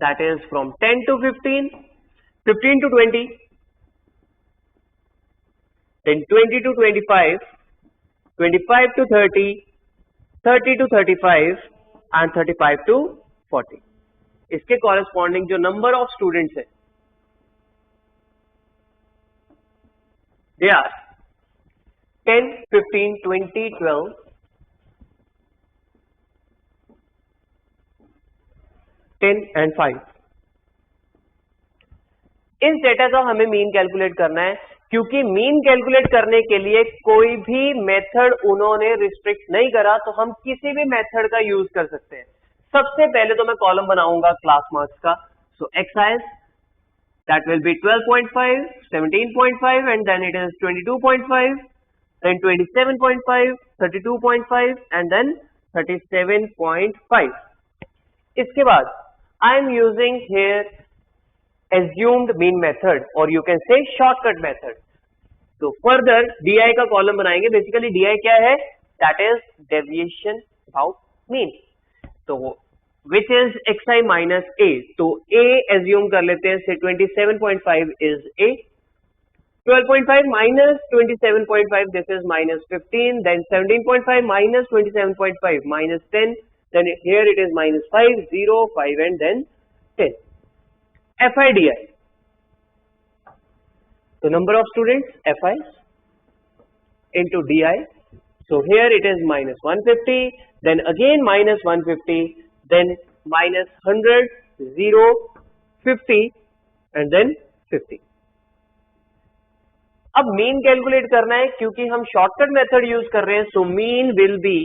that is from 10 to 15, 15 to 20, then 20 to 25, 25 to 30, 30 to 35 and 35 to 40. इसके कॉरेस्पॉन्डिंग जो नंबर ऑफ स्टूडेंट्स है दे आर 10, 15, 20, 12, 10 and 5. इस डेटा का हमें मीन कैलकुलेट करना है, क्योंकि मीन कैलकुलेट करने के लिए कोई भी मेथड उन्होंने रिस्ट्रिक्ट नहीं करा, तो हम किसी भी मेथड का यूज कर सकते हैं. सबसे पहले तो मैं कॉलम बनाऊंगा क्लास मार्क्स का. So excise that will be 12.5, 17.5 and then it is 22.5, then 27.5, 32.5 and then 37.5. इसके बाद I am using here assumed mean method or you can say shortcut method. तो further DI का कॉलम बनाएंगे. Basically DI क्या है? That is deviation about mean. तो which is xi minus a. तो a assume कर लेते हैं, say 27.5 is a. 12.5 minus 27.5, this is minus 15. Then 17.5 minus 27.5 minus 10. Then here it is minus 5, 0, 5 and then 10. FIDI. So number of students FI into DI. So here it is minus 150, then again minus 150, then minus 100, 0, 50 and then 50. अब mean calculate करना है, क्योंकि हम shortcut method use कर रहे हैं. So mean will be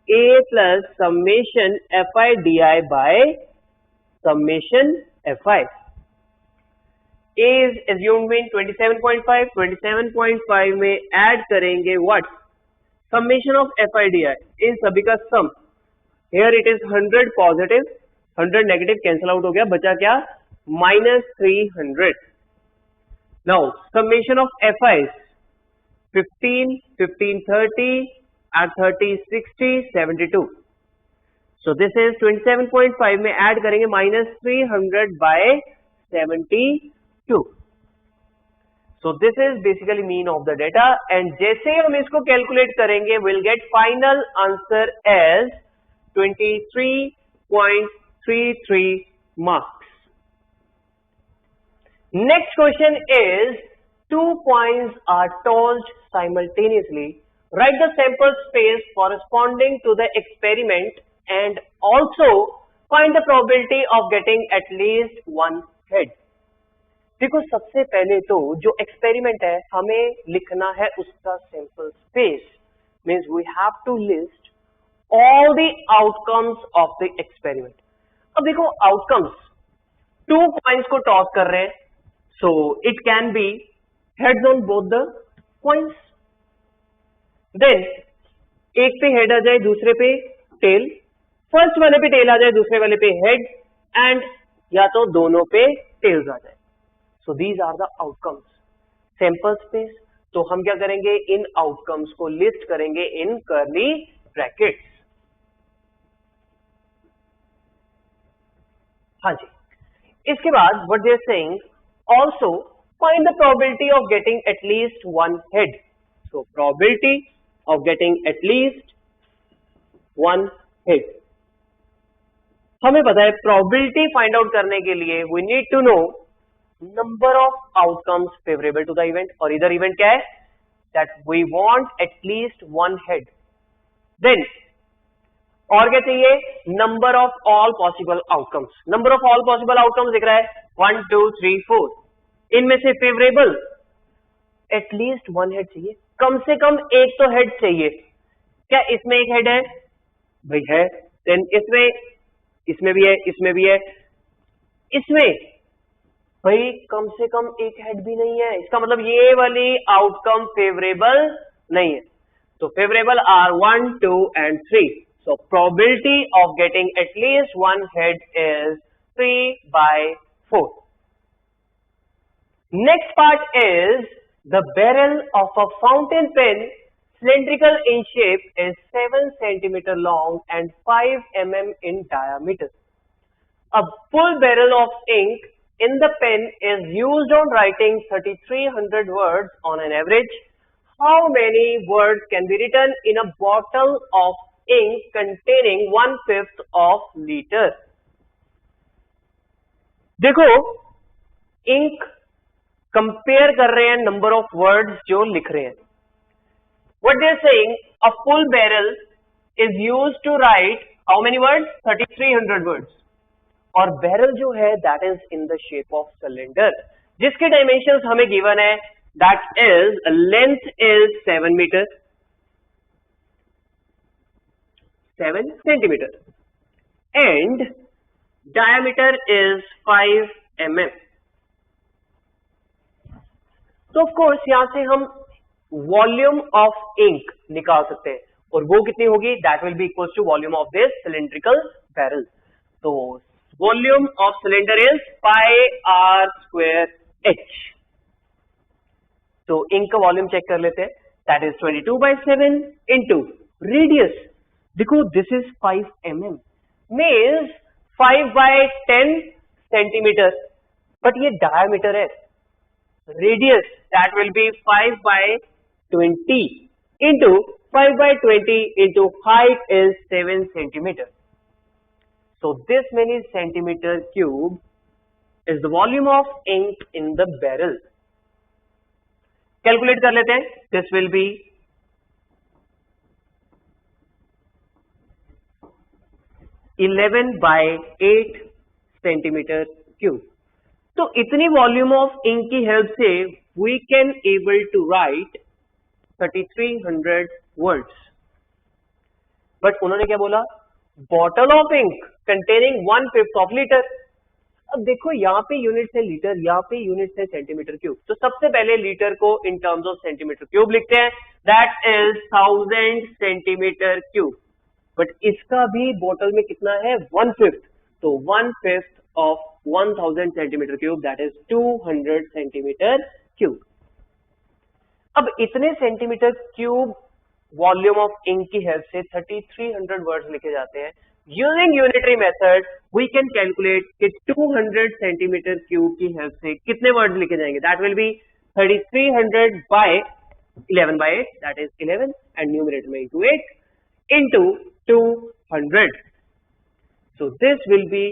a plus summation FIDI by summation FI. A is assumed mean 27.5, 27.5 में add करेंगे what? Summation of FIDI. इन सभी का सम. Here it is 100 positive, 100 negative cancel out हो गया, बचा क्या? minus 300. Now summation of FIs 15, 15, 30 and 30, 60, 72. So this is 27.5 में add करेंगे minus 300 by 72. So this is basically mean of the data, and जैसे हम इसको कैलकुलेट करेंगे we'll get final answer as 23.33 marks. Next question is 2 points are tossed simultaneously. Write the sample space corresponding to the experiment and also find the probability of getting at least one head. देखो सबसे पहले तो जो experiment है हमें लिखना है उसका sample space. Means we have to list all the outcomes of the experiment. अब देखो आउटकम्स 2 पॉइंट्स को टॉस कर रहे हैं, so it can be heads on both the points. Then एक पे हेड आ जाए, दूसरे पे टेल. फर्स्ट वाले पे टेल आ जाए, दूसरे वाले पे हेड, एंड या तो दोनों पे टेल्स आ जाए. So these are the outcomes. Sample space. तो हम क्या करेंगे, इन आउटकम्स को लिस्ट करेंगे इन कर्ली ब्रैकेट्स. हाँ जी. इसके बाद what they are saying, also find the probability of getting at least one head. So probability of getting at least one head. हमें पता है प्रोबेबिलिटी फाइंड आउट करने के लिए we need to know number of outcomes favourable to the event. और इधर event क्या है, that we want at least one head. Then और क्या चाहिए, number of all possible outcomes. Number of all possible outcomes दिख रहा है 1, 2, 3, 4. इनमें से फेवरेबल एटलीस्ट वन हेड चाहिए. कम से कम एक तो हेड चाहिए. क्या इसमें एक हेड है? भाई है. देन इसमें भी है, इसमें भी है, इसमें भाई कम से कम एक हेड भी नहीं है, इसका मतलब ये वाली आउटकम फेवरेबल नहीं है. तो favourable are 1, 2 and 3. So probability of getting at least one head is 3/4. Next part is the barrel of a fountain pen, cylindrical in shape, is 7 centimeter long and 5 mm in diameter. A full barrel of ink in the pen is used on writing 3300 words on an average. How many words can be written in a bottle of ink containing 1/5 of liter? देखो ink compare कर रहे हैं number of words जो लिख रहे हैं. What they are saying, a full barrel is used to write how many words? 3300 words. और barrel जो है that is in the shape of cylinder, जिसके डायमेंशंस हमें गिवन है, that is length is 7 metre, 7 centimetre and diameter is 5 mm. तो of course यहां से हम वॉल्यूम ऑफ इंक निकाल सकते हैं और वो कितनी होगी, that will be equal to volume of this cylindrical barrel. तो volume of cylinder is πr²h. तो इंक का वॉल्यूम चेक कर लेते हैं, दैट इज 22/7 इंटू रेडियस. देखो this is 5 mm means 5/10 centimetre, but ये डायमीटर है. Radius that will be 5/20 into 5/20 into height is 7 centimeter. So this many centimeter cube is the volume of ink in the barrel. Calculate कर लेते हैं. This will be 11/8 centimeter cube. तो इतनी volume of ink की help से we can able to write 3300 words. But उन्होंने क्या बोला, bottle of ink containing 1/5 of litre. अब देखो यहाँ पे यूनिट है लीटर, यहाँ पे यूनिट है सेंटीमीटर क्यूब. तो सबसे पहले लीटर को in terms of centimetre cube लिखते हैं, that is 1000 centimetre cube. But इसका भी बॉटल में कितना है, 1/5. तो 1/5 of 1000 centimetre cube that is 200 centimetre cube. अब इतने centimetre cube volume of ink की हेल्प से 3300 वर्ड्स लिखे जाते हैं. Using unitary method we can calculate कि 200 सेंटीमीटर क्यूब की हेल्प से कितने वर्ड्स लिखे जाएंगे. That will be 3300 by 11/8 that is 11 and numerator में into 8 into 200. So this will be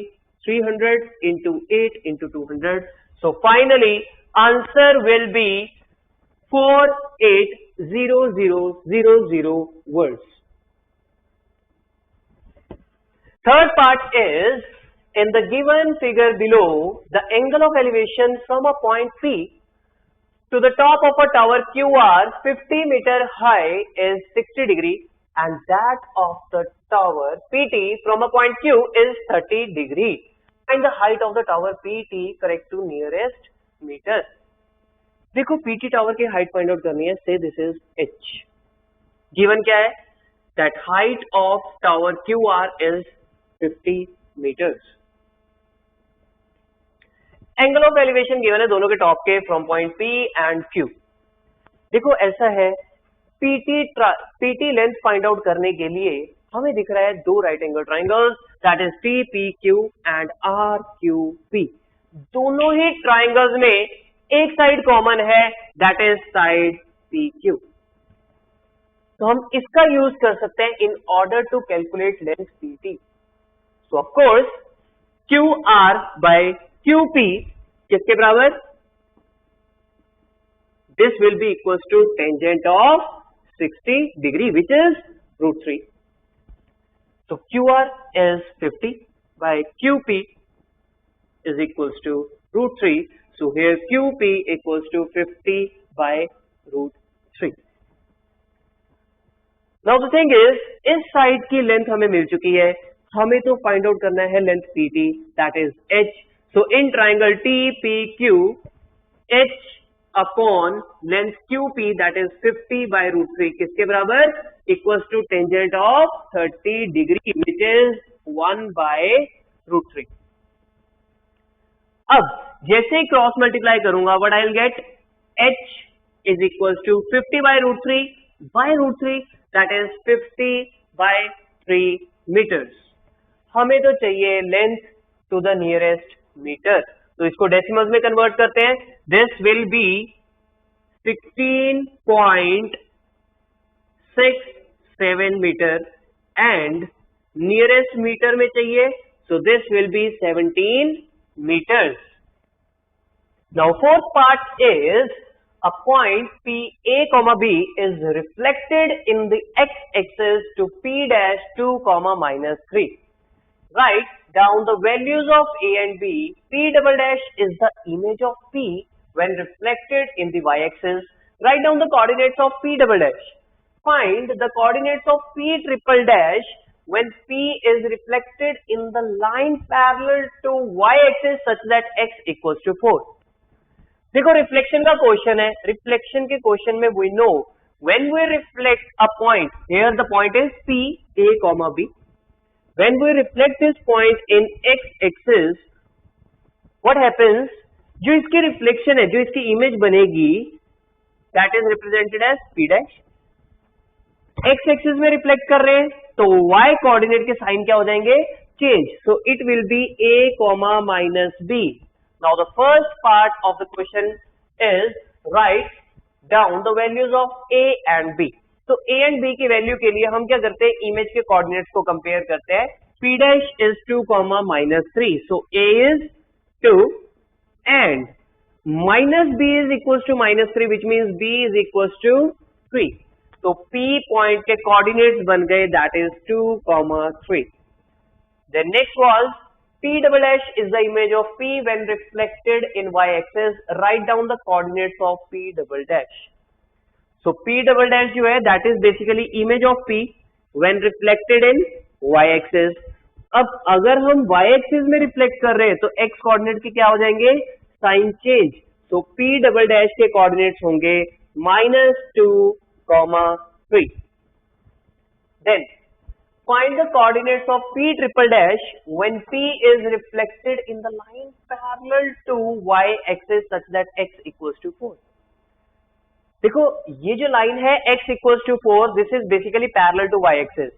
300 into 8 into 200. So finally answer will be 48000 words. Third part is, in the given figure below, the angle of elevation from a point P to the top of a tower QR 50 meter high is 60 degree and that of the tower PT from a point Q is 30 degree. Find the height of the tower PT correct to nearest meter. देखो PT tower की height find out करनी है. से this is H. Given क्या है, that height of tower QR is 50 meters. Angle of elevation given है दोनों के टॉप के from point P and Q. देखो ऐसा है, PT लेंथ फाइंड आउट करने के लिए हमें दिख रहा है दो right angle triangles, that is PPQ and RQP. दोनों ही ट्राइंगल्स में एक साइड कॉमन है, दैट इज साइड PQ. तो हम इसका यूज कर सकते हैं in order to calculate length PT. So of course QR by QP किसके बराबर, this will be equal to tangent of 60 degree which is √3. So QR is 50 by QP is equals to √3. So here QP equals to 50 by √3. Now the thing is, इस side की length हमें मिल चुकी है, हमें तो find out करना है length PT, that is H. So in triangle TPQ, H upon length QP that is 50/√3 किसके बराबर? Equals to tangent of 30 degree which is 1/√3. अब जैसे ही क्रॉस मल्टीप्लाई करूंगा what I will get? H is equals to 50/√3 that is 50/3 metres. हमें तो चाहिए length to the nearest metre, तो इसको डेसिमल्स में कन्वर्ट करते हैं. This will be 16.67 metre and nearest metre में चाहिए, so this will be 17 meters. Now fourth part is a point PA, B is reflected in the x-axis to P dash 2, -3. Write down the values of A and B. P double dash is the image of P when reflected in the y-axis. Write down the coordinates of P double dash. Find the coordinates of P triple dash when P is reflected in the line parallel to y-axis such that x equals to 4. देखो reflection का question है. Reflection के question में we know when we reflect a point, here the point is P, A, B. When we reflect this point in x-axis, what happens? जो इसकी reflection है, जो इसकी इमेज बनेगी, that is represented as P dash. x axis में reflect कर रहे हैं तो y कोऑर्डिनेट के साइन क्या हो जाएंगे? Change. So it will B a, -b. Now the first part of the question is write down the values of a and b. तो a एंड b की वैल्यू के लिए हम क्या करते हैं? इमेज के कोऑर्डिनेट्स को कंपेयर करते हैं. p dash is 2, -3. So a is 2 and -b is equals to -3 which means b is equals to 3. तो P पॉइंट के कोऑर्डिनेट्स बन गए that is 2, 3. Then next was P double dash is the image of P when reflected in y-axis. Write down the coordinates of P double dash. So P double dash जो है that is basically image of P when reflected in y-axis. अब अगर हम y-axis में reflect कर रहे हैं तो x कोऑर्डिनेट के क्या हो जाएंगे? Sign change. तो P double dash के कोऑर्डिनेट्स होंगे -2, 3. Then find the coordinates of P triple dash when P is reflected in the line parallel to y-axis such that x equals to 4. देखो ये जो लाइन है x equals to 4, this is basically parallel to y-axis.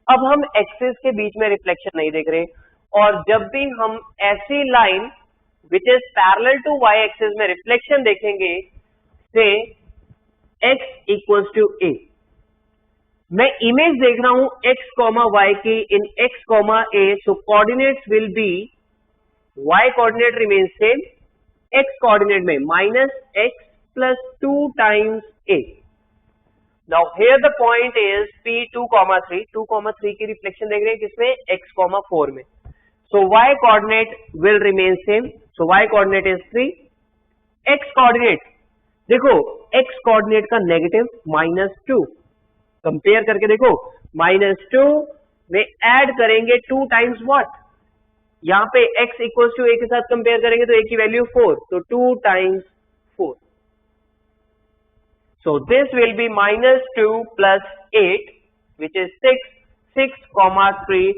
अब हम axis के बीच में reflection नहीं देख रहे, और जब भी हम ऐसी line which is parallel to y-axis में रिफ्लेक्शन देखेंगे, से x equals to a. मैं इमेज देख रहा हूं x, y की इन x, a, so coordinates will be y coordinate remains same, x coordinate में -x plus 2 times a. Now here the point is P 2, 3. 2, 3 की रिफ्लेक्शन देख रहे हैं किसमें? x, 4 में. So y coordinate will remain same. So y coordinate is 3. x coordinate देखो x coordinate का negative -2, compare करके देखो -2 में ऐड करेंगे 2 टाइम्स व्हाट? यहाँ पे x इक्वल्स टू a के साथ कंपेयर करेंगे तो a की वैल्यू 4, तो 2 times 4. So this will be -2 plus 8 which is 6. 6, 3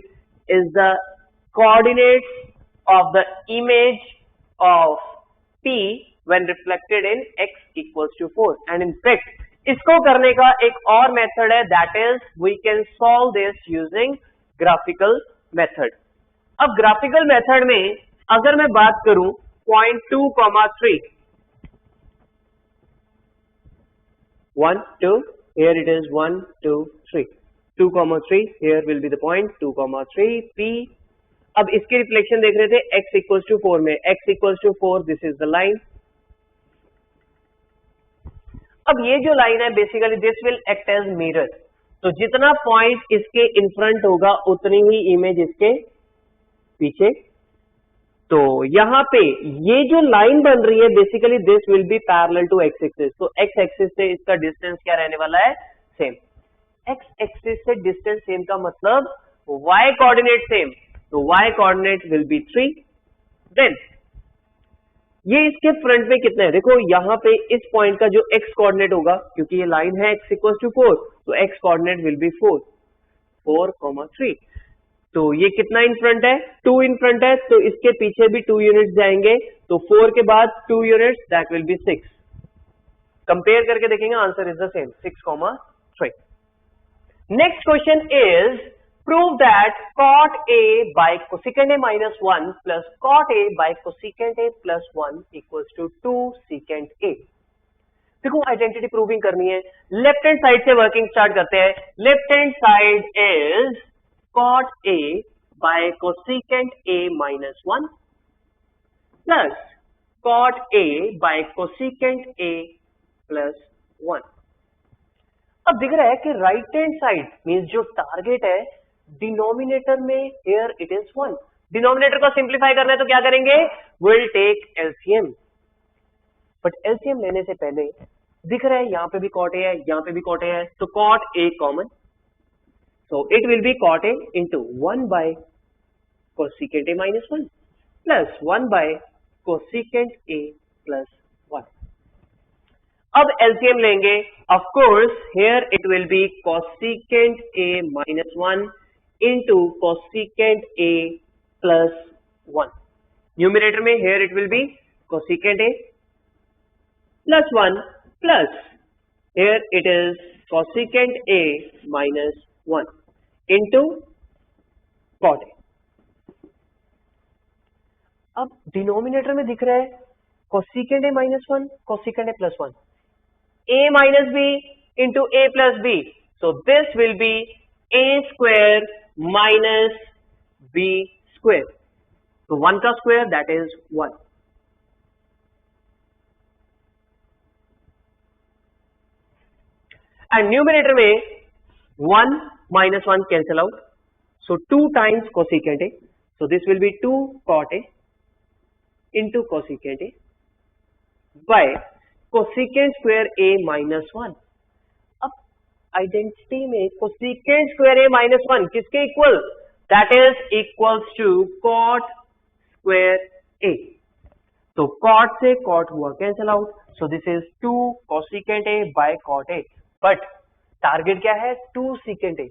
is the coordinates of the image of P when reflected in x equals to 4. And in fact इसको करने का एक और मेथड है, that is we can solve this using graphical method. अब graphical method में अगर मैं बात करूं point 2, 3, 1, 2, here it is 1, 2, 3, 2, 3, here will be the point 2, 3, P. अब इसकी रिफ्लेक्शन देख रहे थे x equals to 4 में, x equals to 4, this is the line. अब ये जो लाइन है basically this will act as mirror, तो जितना पॉइंट इसके इन फ्रंट होगा उतनी ही इमेज इसके पीछे. तो यहाँ पे ये जो लाइन बन रही है basically this will be parallel to x axis. तो एक्स एक्सिस से इसका डिस्टेंस क्या रहने वाला है? सेम. एक्स एक्सिस से डिस्टेंस सेम का मतलब y कोऑर्डिनेट सेम, तो y coordinate will be 3. Then ये इसके फ्रंट में कितना है, देखो यहाँ पे इस पॉइंट का जो x कोऑर्डिनेट होगा, क्योंकि ये लाइन है x इक्वल टू 4, तो x कोऑर्डिनेट विल बी 4,3. तो ये कितना इन फ्रंट है, 2 इन फ्रंट है, तो इसके पीछे भी 2 यूनिट्स जाएंगे, तो 4 के बाद 2 units, that will B 6. Compare करके देखेंगे, answer is the same, 6,3. Next question is prove that cot A by cosecant A minus 1 plus cot A by cosecant A plus 1 equals to 2 secant A. देखो identity proving करनी है, left hand side से working start करते हैं. Left hand side is cot A by cosecant A minus 1 plus cot A by cosecant A plus 1. अब दिख रहा है कि राइट हैंड साइड मींस जो टारगेट है डिनोमिनेटर में, हियर इट इज 1. डिनोमिनेटर को सिंप्लीफाई करना है तो क्या करेंगे, will take LCM. But LCM लेने से पहले दिख रहा है यहाँ पे भी कॉट ए है, यहाँ पे भी कॉट ए है, तो cot A common, so it will be cot A into 1 by cosecant A minus 1 plus 1 by cosecant A plus 1. अब एलसीएम लेंगे, of course here it will be cosecant A minus 1 into cosecant A plus 1. Numerator में here it will be cosecant A plus 1 plus here it is cosecant A minus 1 into cot A. अब denominator में दिख रहा है cosecant A minus 1, cosecant A plus 1, A minus B into A plus B. So this will be A square minus B square. So 1 का square that is 1. And numerator में 1 minus 1 cancel out. So 2 times cosecant A. So this will be 2 cot A into cosecant A by cosecant square A minus 1. Identity में cosecant square A minus 1 किसके equal, that is equals to cot square A. तो cot से cot हुआ cancel out, so this is 2 cosecant A by cot A. But target क्या है, 2 secant A.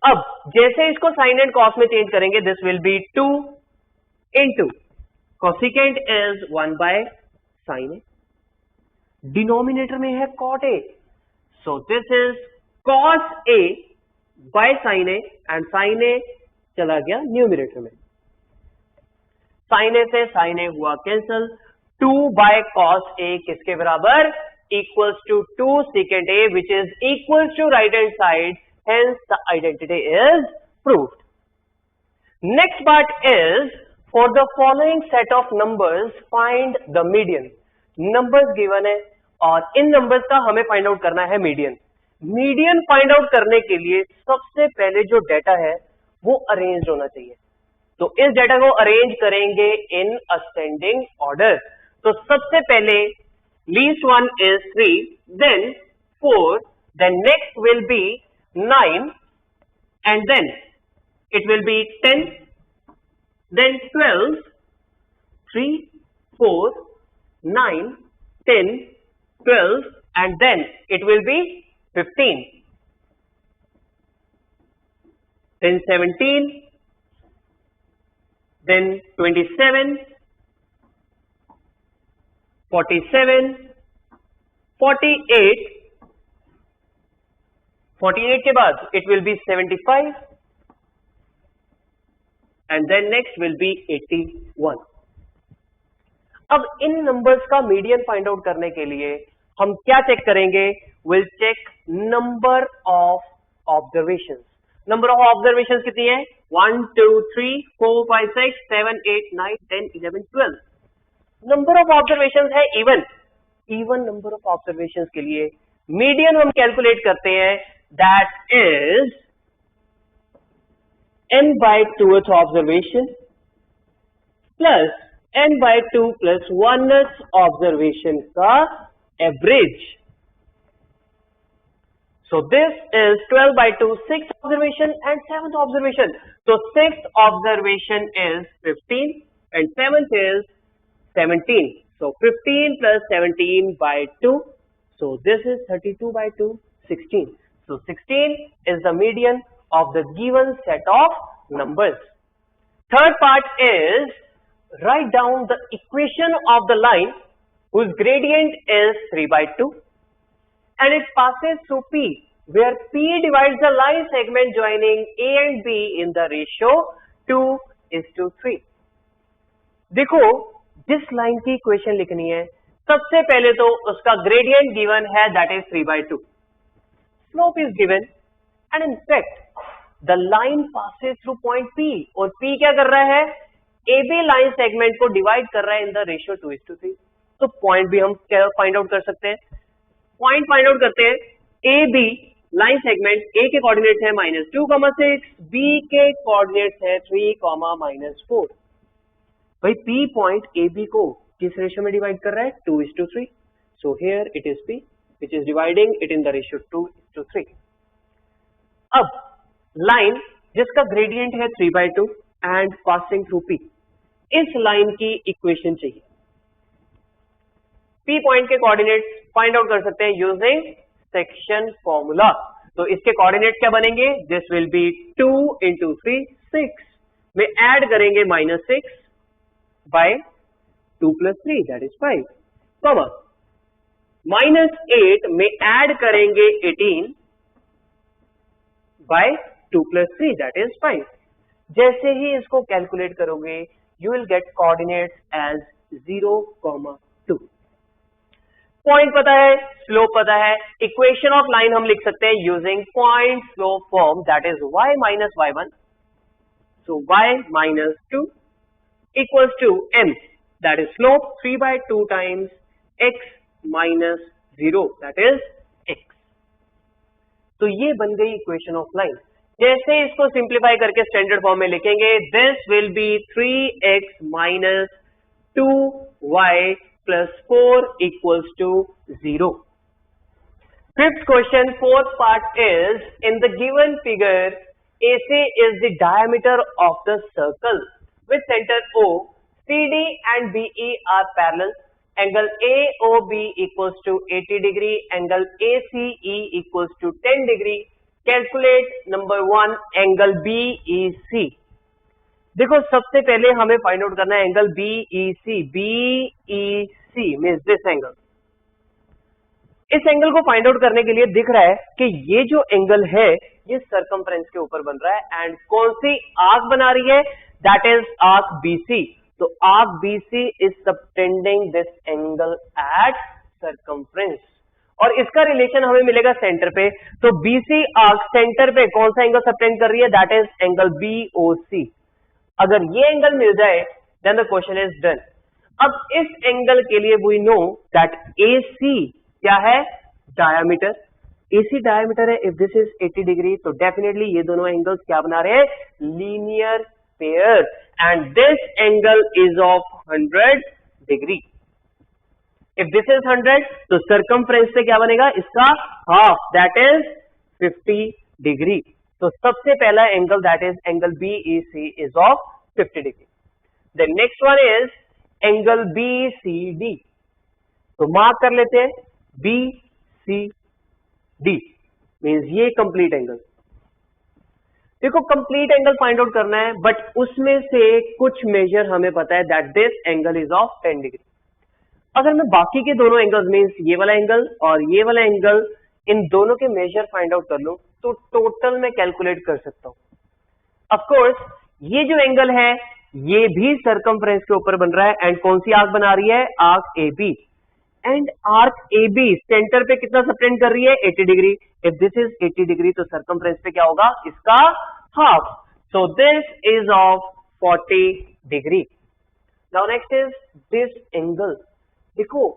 अब जैसे इसको साइन एंड कॉस में चेंज करेंगे, this will be 2 into cosecant is 1 by sine A. Denominator में है cot A, so this is cos A by sin A and sin A चला गया न्यूमरेटर में. sin A से sin A हुआ cancel, 2 by cos A किसके बराबर, equals to 2 secant A which is equals to right hand side, hence the identity is proved. Next part is for the following set of numbers find the median. Numbers given है और इन numbers का हमें find out करना है median. Median find out करने के लिए सबसे पहले जो डाटा है वो अरेंज होना चाहिए. तो इस डाटा को अरेंज करेंगे इन असेंडिंग ऑर्डर. तो सबसे पहले least one is 3, then 4, then next will be 9 and then it will be 10, then 12, 3, 4, 9, 10, 12 and then it will be 15, then 17, then 27, 47, 48, 48 के बाद it will be 75 and then next will be 81. अब इन numbers का median find out करने के लिए हम क्या चेक करेंगे, will check number of observations. Number of observations कितनी है, 1 2 3 4 5 6 7 8 9 10 11 12. नंबर ऑफ ऑब्जर्वेशंस है इवन नंबर ऑफ ऑब्जर्वेशंस के लिए मीडियन हम कैलकुलेट करते हैं, that is n by 2th observation plus n by 2 plus 1th observation का average. So this is 12 by 2, 6th observation and 7th observation. So 6th observation is 15 and 7th is 17. So 15 plus 17 by 2. So this is 32 by 2, 16. So 16 is the median of the given set of numbers. Third part is write down the equation of the line whose gradient is 3 by 2 and it passes through P, where P divides the line segment joining A and B in the ratio 2:3. देखो जिस line की equation लिखनी है सबसे पहले तो उसका gradient given है that is 3 by 2. Slope is given and in fact the line passes through point P और P क्या कर रहा है AB लाइन सेगमेंट को डिवाइड कर रहा है इन द रेशियो 2:3. तो पॉइंट भी हम फाइंड आउट कर सकते हैं. पॉइंट फाइंड आउट करते हैं. AB लाइन सेगमेंट A के कोऑर्डिनेट्स है -2,6, B के कोऑर्डिनेट्स है 3,-4. भाई P पॉइंट AB को किस रेशियो में डिवाइड कर रहा है 2:3. सो here it is P which is dividing it in the ratio 2:3. अब लाइन जिसका ग्रेडियंट है 3 by 2 and passing through P, इस लाइन की इक्वेशन चाहिए. P पॉइंट के कोऑर्डिनेट्स फाइंड आउट कर सकते हैं यूजिंग सेक्शन फॉर्मूला. तो इसके कोऑर्डिनेट्स क्या बनेंगे? दिस विल बी 2 into 3, 6 में ऐड करेंगे -6 by 2 plus 3 that is 5, comma -8 में ऐड करेंगे 18 by 2 plus 3 that is 5. जैसे ही इसको कैलकुलेट करोगे you will get coordinates as 0,2. Point पता है, स्लोप पता है, इक्वेशन ऑफ लाइन हम लिख सकते हैं using point slope form that is y minus y1. So y minus 2 equals to m that is slope 3 by 2 times x minus 0 that is x. तो ये बन गई इक्वेशन ऑफ लाइन. जैसे इसको सिंप्लीफाई करके स्टैंडर्ड फॉर्म में लिखेंगे this will B 3x minus 2y plus 4 equals to 0. Fifth question, fourth part is in the given figure AC is the diameter of the circle with center O. CD and BE are parallel. Angle AOB equals to 80 degree. Angle ACE equals to 10 degree. Calculate number 1 angle BEC. देखो सबसे पहले हमें find out करना है angle BEC. BEC means this angle. इस angle को find out करने के लिए दिख रहा है कि ये जो एंगल है ये सरकमफ्रेंस के ऊपर बन रहा है एंड कौन सी आर्क बना रही है दैट इज आर्क BC. तो arc BC is subtending this angle at circumference और इसका रिलेशन हमें मिलेगा सेंटर पे. तो BC आर्क सेंटर पे कौन सा एंगल सबटेंड कर रही है दैट इज एंगल BOC. अगर ये एंगल मिल जाए then the question is done. अब इस एंगल के लिए वी नो दैट AC क्या है डायामीटर. AC डायामीटर है. इफ दिस इज 80 डिग्री तो डेफिनेटली ये दोनों एंगल्स क्या बना रहे हैं linear pair and this angle is of 100 degree. If this is 100 तो सरकमफ्रेंस से क्या बनेगा इसका हाफ दैट इज 50 डिग्री. तो सबसे पहला angle that is angle BEC is of 50 degree. Then next one is angle BCD. तो मार्क कर लेते हैं BCD मींस ये कंप्लीट एंगल. देखो कंप्लीट एंगल फाइंड आउट करना है बट उसमें से कुछ मेजर हमें पता है that this angle is of 10 degree. अगर मैं बाकी के दोनों एंगल्स मींस ये वाला एंगल और ये वाला एंगल इन दोनों के मेजर फाइंड आउट कर लूं तो टोटल में कैलकुलेट कर सकता हूं. ऑफ कोर्स ये जो एंगल है ये भी सरकमफ्रेंस के ऊपर बन रहा है एंड कौन सी आर्क बना रही है arc AB and arc AB centre पे कितना सबटेंड कर रही है 80 degree. If this is 80 degree तो सरकमफ्रेंस पे क्या होगा इसका half. So this is of 40 degree. Now next is this angle. देखो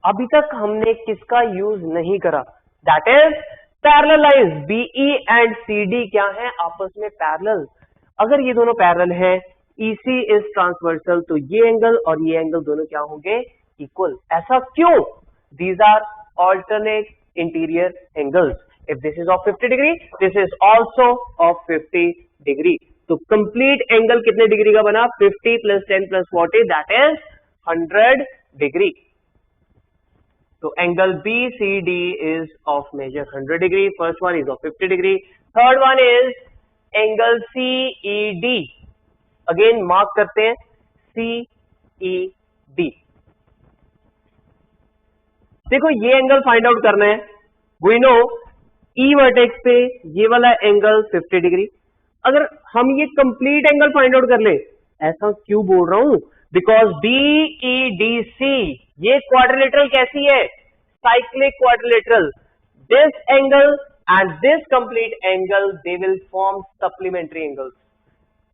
अभी तक हमने किसका यूज नहीं करा that is parallelise. BE and CD क्या है आपस में पैरेलल. अगर ये दोनों पैरेलल हैं EC इज ट्रांसवर्सल तो ये एंगल और ये एंगल दोनों क्या होंगे इक्वल. ऐसा क्यों? These are alternate interior angles. If this is of 50 degree, this is also of 50 degree. तो complete angle कितने डिग्री का बना? 50 plus 10 plus 40, that is 100 degree. So angle BCD is of measure 100 degree. First one is of 50 degree. Third one is angle CED. Again mark करते हैं CED. देखो ये angle find out करना है. We no E vertex पे ये वाला angle 50 degree. अगर हम ये कंप्लीट एंगल फाइंड आउट कर ले, ऐसा क्यों बोल रहा हूं? बिकॉज DEDC ये क्वाड्रिलेटरल कैसी है? Cyclic quadrilateral. This angle and this complete angle they will form supplementary angles,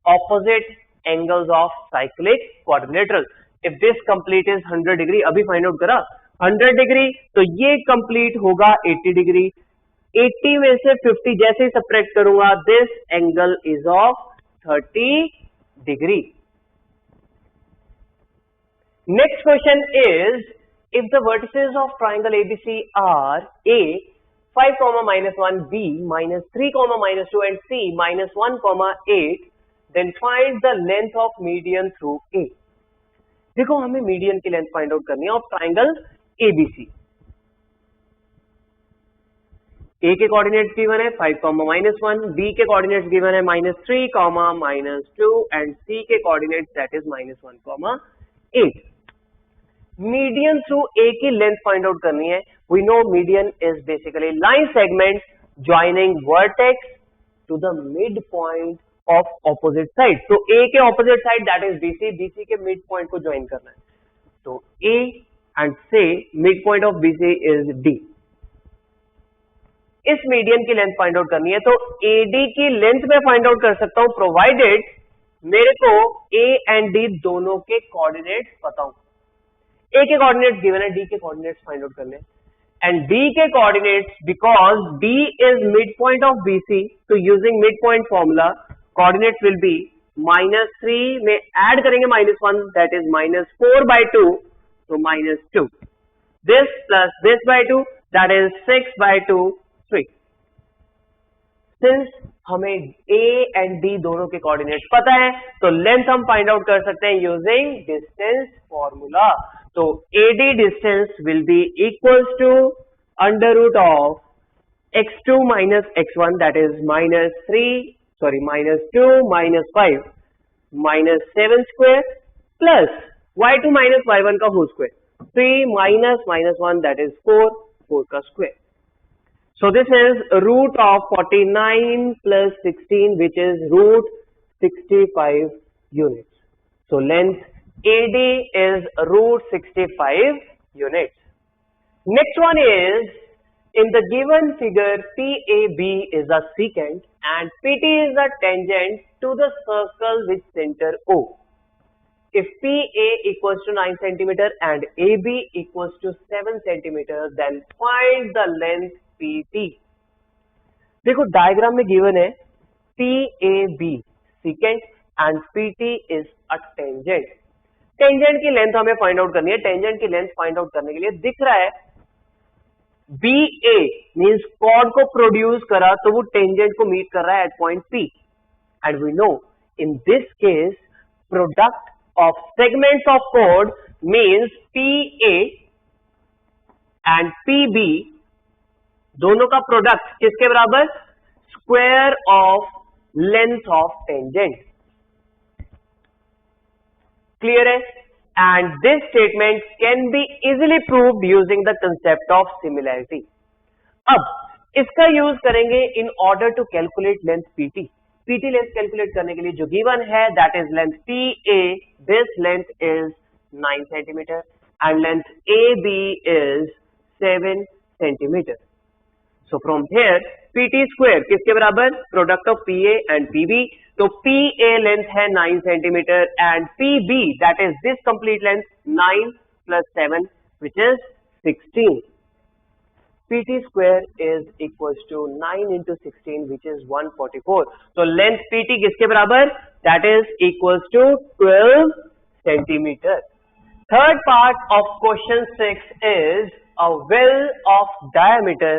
opposite angles of cyclic quadrilateral. If this complete is 100 degree, अभी फाइंड आउट करा 100 डिग्री, तो ये कंप्लीट होगा 80 डिग्री. 80 में से 50 जैसे ही सब्ट्रैक्ट करूंगा, this angle is of 30 degree. Next question is, if the vertices of triangle ABC are A 5, -1, B -3, -2 and C -1, 8, then find the length of median through A. देखो हमें मीडियन की length find out करनी है of triangle ABC. A के coordinates given है 5, -1, B के coordinates given है -3, -2 and C के coordinates that is -1, 8. Median through A की लेंथ फाइंड आउट करनी है. We know median is basically line segment joining vertex to the mid point of opposite side. तो A के opposite side that is BC के mid point को join करना है. तो A एंड से mid point of BC is D. इस median की लेंथ फाइंड आउट करनी है. तो AD की लेंथ में फाइंड आउट कर सकता हूं प्रोवाइडेड मेरे को A एंड D दोनों के कोऑर्डिनेट्स पता हो. A के कोऑर्डिनेट्स गिवन है, D के कोऑर्डिनेट्स फाइंड आउट करने हैं. एंड D के coordinates, because D is mid point of BC, तो using mid point formula coordinates will be -3 में ऐड करेंगे -1 दैट इज -4/2, तो -2. This plus this by 2 that is 6/2, 3. Since हमें A and D दोनों के कोऑर्डिनेट्स पता है, तो लेंथ हम फाइंड आउट कर सकते हैं यूजिंग डिस्टेंस फॉर्मूला. तो AD distance will be equals to √ of x2 - x1 that is -2 -5 -7 square plus y2 - y1 का होल स्क्वायर. 3 -1 दैट इज 4 का square. So this is root of 49 plus 16 which is root 65 units. So length AD is root 65 units. Next one is, in the given figure PAB is a secant and PT is a tangent to the circle with center O. If PA equals to 9 cm and AB equals to 7 cm, then find the length PT. देखो diagram में given है PAB secant and PT is a tangent. Tangent की length हमें find out करनी है. Tangent की length find out करने के लिए दिख रहा है BA मींस कॉर्ड को प्रोड्यूस करा, तो वो टेंजेंट को मीट कर रहा है at point P. And we know in this case product of segments of chord means PA and PB दोनों का प्रोडक्ट किसके बराबर? Square of length of tangent. Clear है? And this statement can be easily proved using the concept of similarity. अब इसका use करेंगे in order to calculate length PT. PT length calculate करने के लिए जो गिवन है that is length PA, this length is 9 centimetre and length AB is 7 centimetre. So from here PT square किसके बराबर? Product of PA and PB. तो PA length है 9 centimetre and PB that is this complete length 9 plus 7 which is 16. PT square is equals to 9 into 16 which is 144. So length PT किसके बराबर? That is equals to 12 centimeter. Third part of question 6 is a well of diameter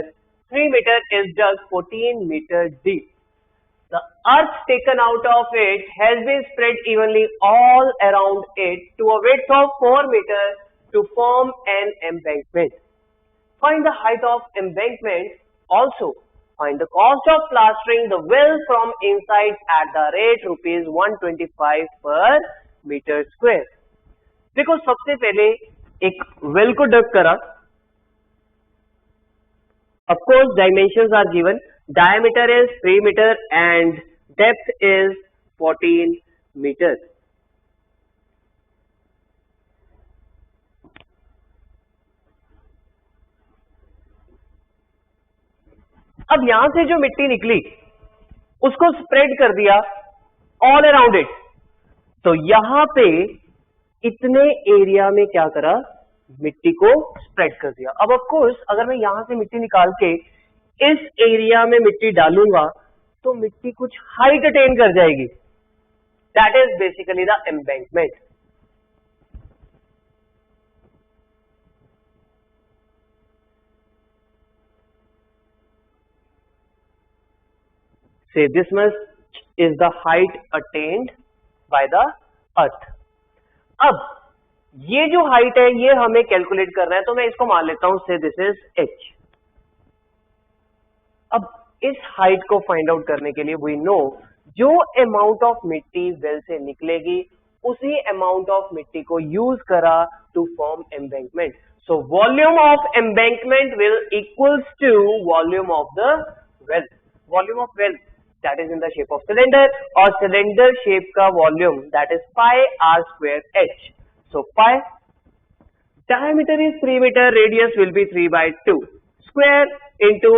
3 meter is dug 14 meter deep. The earth taken out of it has been spread evenly all around it to a width of 4 meters to form an embankment. Find the height of embankment. Also, find the cost of plastering the well from inside at the rate rupees 125 per meter square. देखो सबसे पहले एक well को डग करा. Of course, dimensions are given. Diameter is 3 meter and depth is 14 meters. अब यहां से जो मिट्टी निकली उसको स्प्रेड कर दिया ऑल अराउंड इट. तो यहां पे इतने एरिया में क्या करा, मिट्टी को स्प्रेड कर दिया. अब ऑफ कोर्स अगर मैं यहां से मिट्टी निकाल के इस एरिया में मिट्टी डालूंगा तो मिट्टी कुछ हाइट अटेन कर जाएगी. That is basically the embankment. Say this much is the height attained by the earth. अब ये जो हाइट है ये हमें कैलकुलेट करना है, तो मैं इसको मान लेता हूं से दिस इज h. अब इस हाइट को फाइंड आउट करने के लिए वी नो जो अमाउंट ऑफ मिट्टी वेल से निकलेगी उसी अमाउंट ऑफ मिट्टी को यूज करा to form embankment. So volume of embankment will equals to volume of the well. Volume of well that is in the shape of cylinder और cylinder shape का volume that is pi r square h. So pi, diameter is 3 meter, radius will be 3 by 2 square into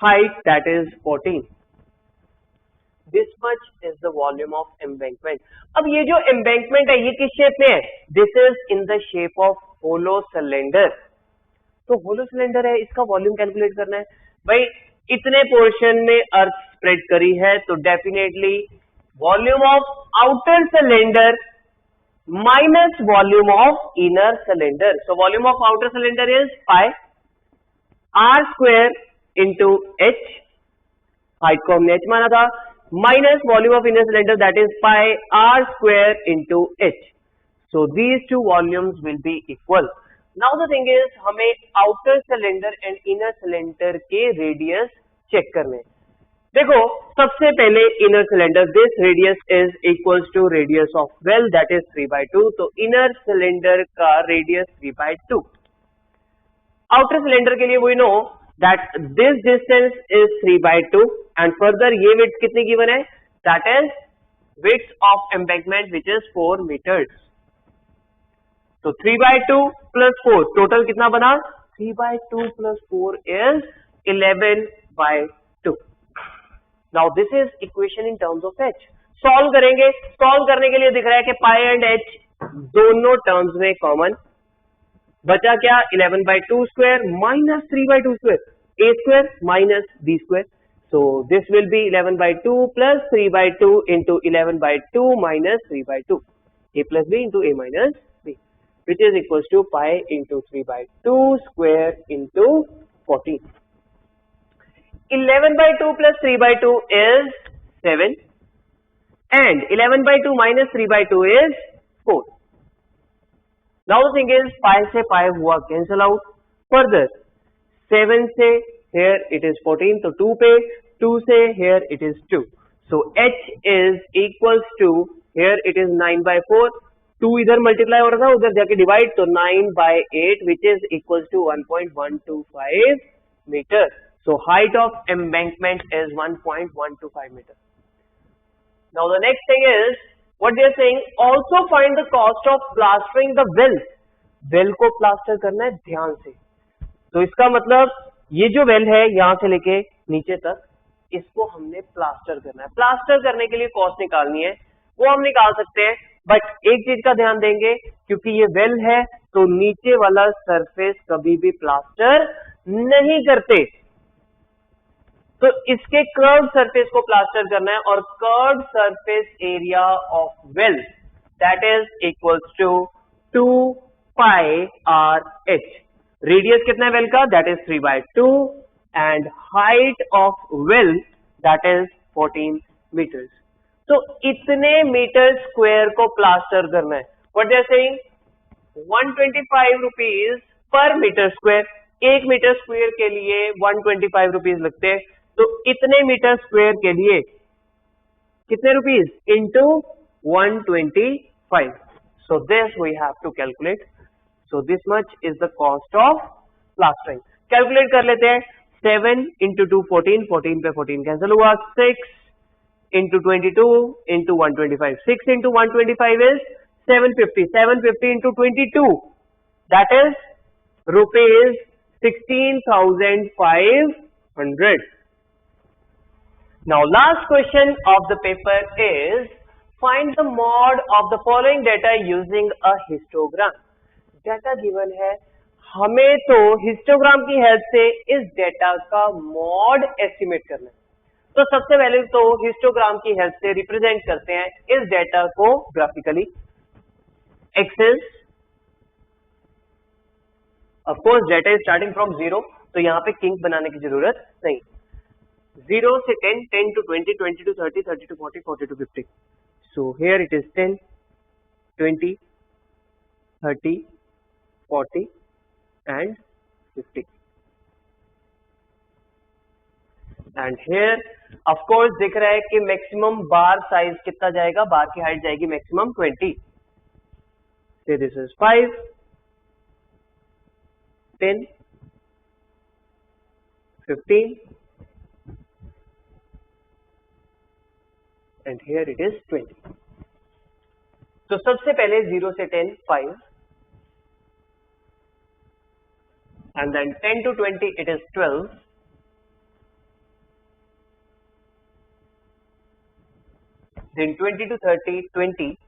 height that is 14. This much is the volume of embankment. अब ये जो embankment है ये किस shape में है? This is in the shape of hollow cylinder. तो hollow cylinder है, इसका वॉल्यूम कैलकुलेट करना है. भाई इतने पोर्शन में अर्थ स्प्रेड करी है तो definitely volume of outer cylinder minus volume of inner cylinder. So volume of outer cylinder is pi r square into h, height को हमने एच माना था, minus volume of inner cylinder that is pi r square into h. So these two volumes will be equal. Now the thing is हमें outer cylinder and inner cylinder के radius check करने. देखो सबसे पहले inner cylinder, this radius is equals to radius of well that is 3 by 2. तो inner cylinder का radius 3 by 2. Outer cylinder के लिए we know that this distance is 3 by 2 and further ये विड्थ कितनी गिवन है, that is width of embankment which is 4 meters. तो 3 by 2 plus 4 total कितना बना, 3 by 2 plus 4 is 11 by 2. Now this is equation in terms of h. Solve करेंगे, solve करने के लिए दिख रहा है कि पाई एंड h दोनों टर्म्स में कॉमन बचा. क्या 11 by 2 square minus 3 by 2 square, a square minus b square. So this will be 11 by 2 plus 3 by 2 into 11 by 2 minus 3 by 2, a plus b into a minus b, which is equals to pi into 3 by 2 square into 14. 11 by 2 plus 3 by 2 is 7 and 11 by 2 minus 3 by 2 is 4. Now the thing is pi से pi हुआ cancel out. Further 7 से here it is 14, तो 2 पे 2 से here it is 2. So h is equals to here it is 9 by 4. 2 इधर multiply हो रहा था उधर जाके डिवाइड, तो 9 by 8 which is equals to 1.125 meter. So height of embankment is 1.125 meter. Now the next thing is what they are saying, also find the cost of plastering the well. Well को plaster करना है ध्यान से. तो इसका मतलब ये जो वेल है यहाँ से लेके नीचे तक इसको हमने प्लास्टर करना है. प्लास्टर करने के लिए कॉस्ट निकालनी है, वो हम निकाल सकते हैं, बट एक चीज का ध्यान देंगे क्योंकि ये वेल है तो नीचे वाला सरफेस कभी भी प्लास्टर नहीं करते. तो इसके कर्व सरफेस को प्लास्टर करना है और curve surface area of well that is equals to 2 pi r h. Radius कितना है वेल का, that is 3 by 2 and height of well that is 14 meters. तो इतने मीटर स्क्वायर को प्लास्टर करना है. What they are saying? 125 rupees per metre square. एक metre square के लिए 125 रुपीज लगते हैं. तो इतने मीटर स्क्वायर के लिए कितने rupees into 125. So this we have to calculate. So this much is the cost of plastering. Calculate कर लेते हैं. 7 into 2 14, 14 पे 14 कैंसिल हुआ. 6 into 22 into 125. 6 into 125 is 750. 750 into 22, that is rupees 16,500. Now last question of the paper is find the mod of the following data using a histogram. Data given है, हमें तो histogram की help से इस data का mod estimate करना है. तो सबसे पहले तो हिस्टोग्राम की हेल्प से रिप्रेजेंट करते हैं इस डेटा को graphically. Axes of course data is starting from 0, तो यहां पे किंग बनाने की जरूरत नहीं. 0 से 10, 10 to 20, 20 to 30, 30 to 40, 40 to 50. So here it is 10, 20, 30, 40 and 50. And here of course दिख रहा है कि मैक्सिमम बार साइज कितना जाएगा. बार की हाइट जाएगी maximum 20. Say this is 5, 10, 15 and here it is 20. तो सबसे पहले 0 से 10 5 and then 10 to 20 it is 12. Then 20 to 30 20.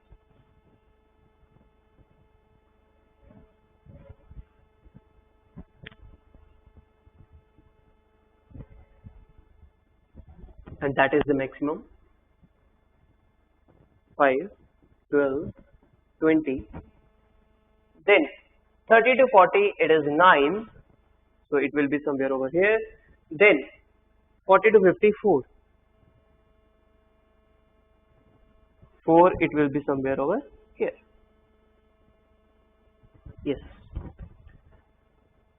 And that is the maximum. 5, 12, 20. Then 30 to 40 it is 9, so it will be somewhere over here. Then 40 to 50 4. 4 it will be somewhere over here. Yes.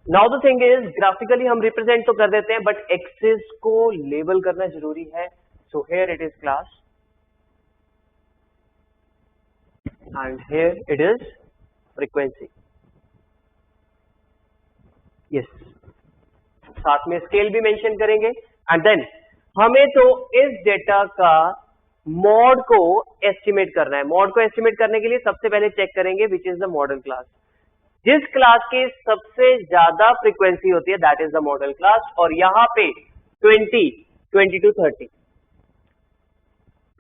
Now the thing is graphically हम represent तो कर देते हैं but axis को label करना जरूरी है. So here it is class and here it is frequency. Yes. साथ में स्केल भी मेंशन करेंगे. एंड देन हमें तो इस डेटा का मॉड को एस्टिमेट करना है. मॉड को एस्टिमेट करने के लिए सबसे पहले चेक करेंगे which is the model class. जिस क्लास की सबसे ज्यादा फ्रीक्वेंसी होती है that is the model class. और यहाँ पे 20, 20 to 30.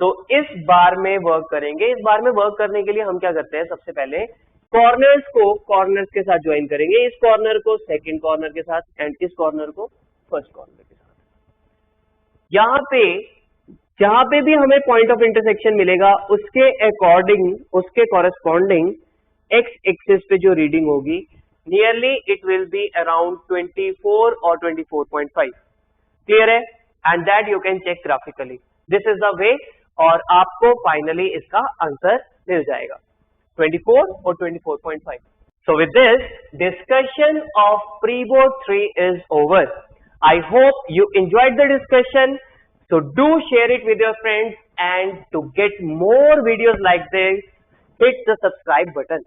तो इस बार में वर्क करेंगे. इस बार में वर्क करने के लिए हम क्या करते हैं, सबसे पहले कॉर्नर्स को कॉर्नर्स के साथ ज्वाइन करेंगे. इस कॉर्नर को सेकंड कॉर्नर के साथ एंड इस कॉर्नर को फर्स्ट कॉर्नर के साथ. यहाँ पे जहां पे भी हमें पॉइंट ऑफ इंटरसेक्शन मिलेगा उसके अकॉर्डिंग, उसके कॉरेस्पॉन्डिंग एक्स एक्सिस पे जो रीडिंग होगी nearly it will be around 24 और 24.5. क्लियर है? And that you can check graphically. This is the way और आपको फाइनली इसका आंसर मिल जाएगा 24 और 24.5. So with this, discussion of pre-board 3 is over. I hope you enjoyed the discussion. So do share it with your friends and to get more videos like this, hit the subscribe button.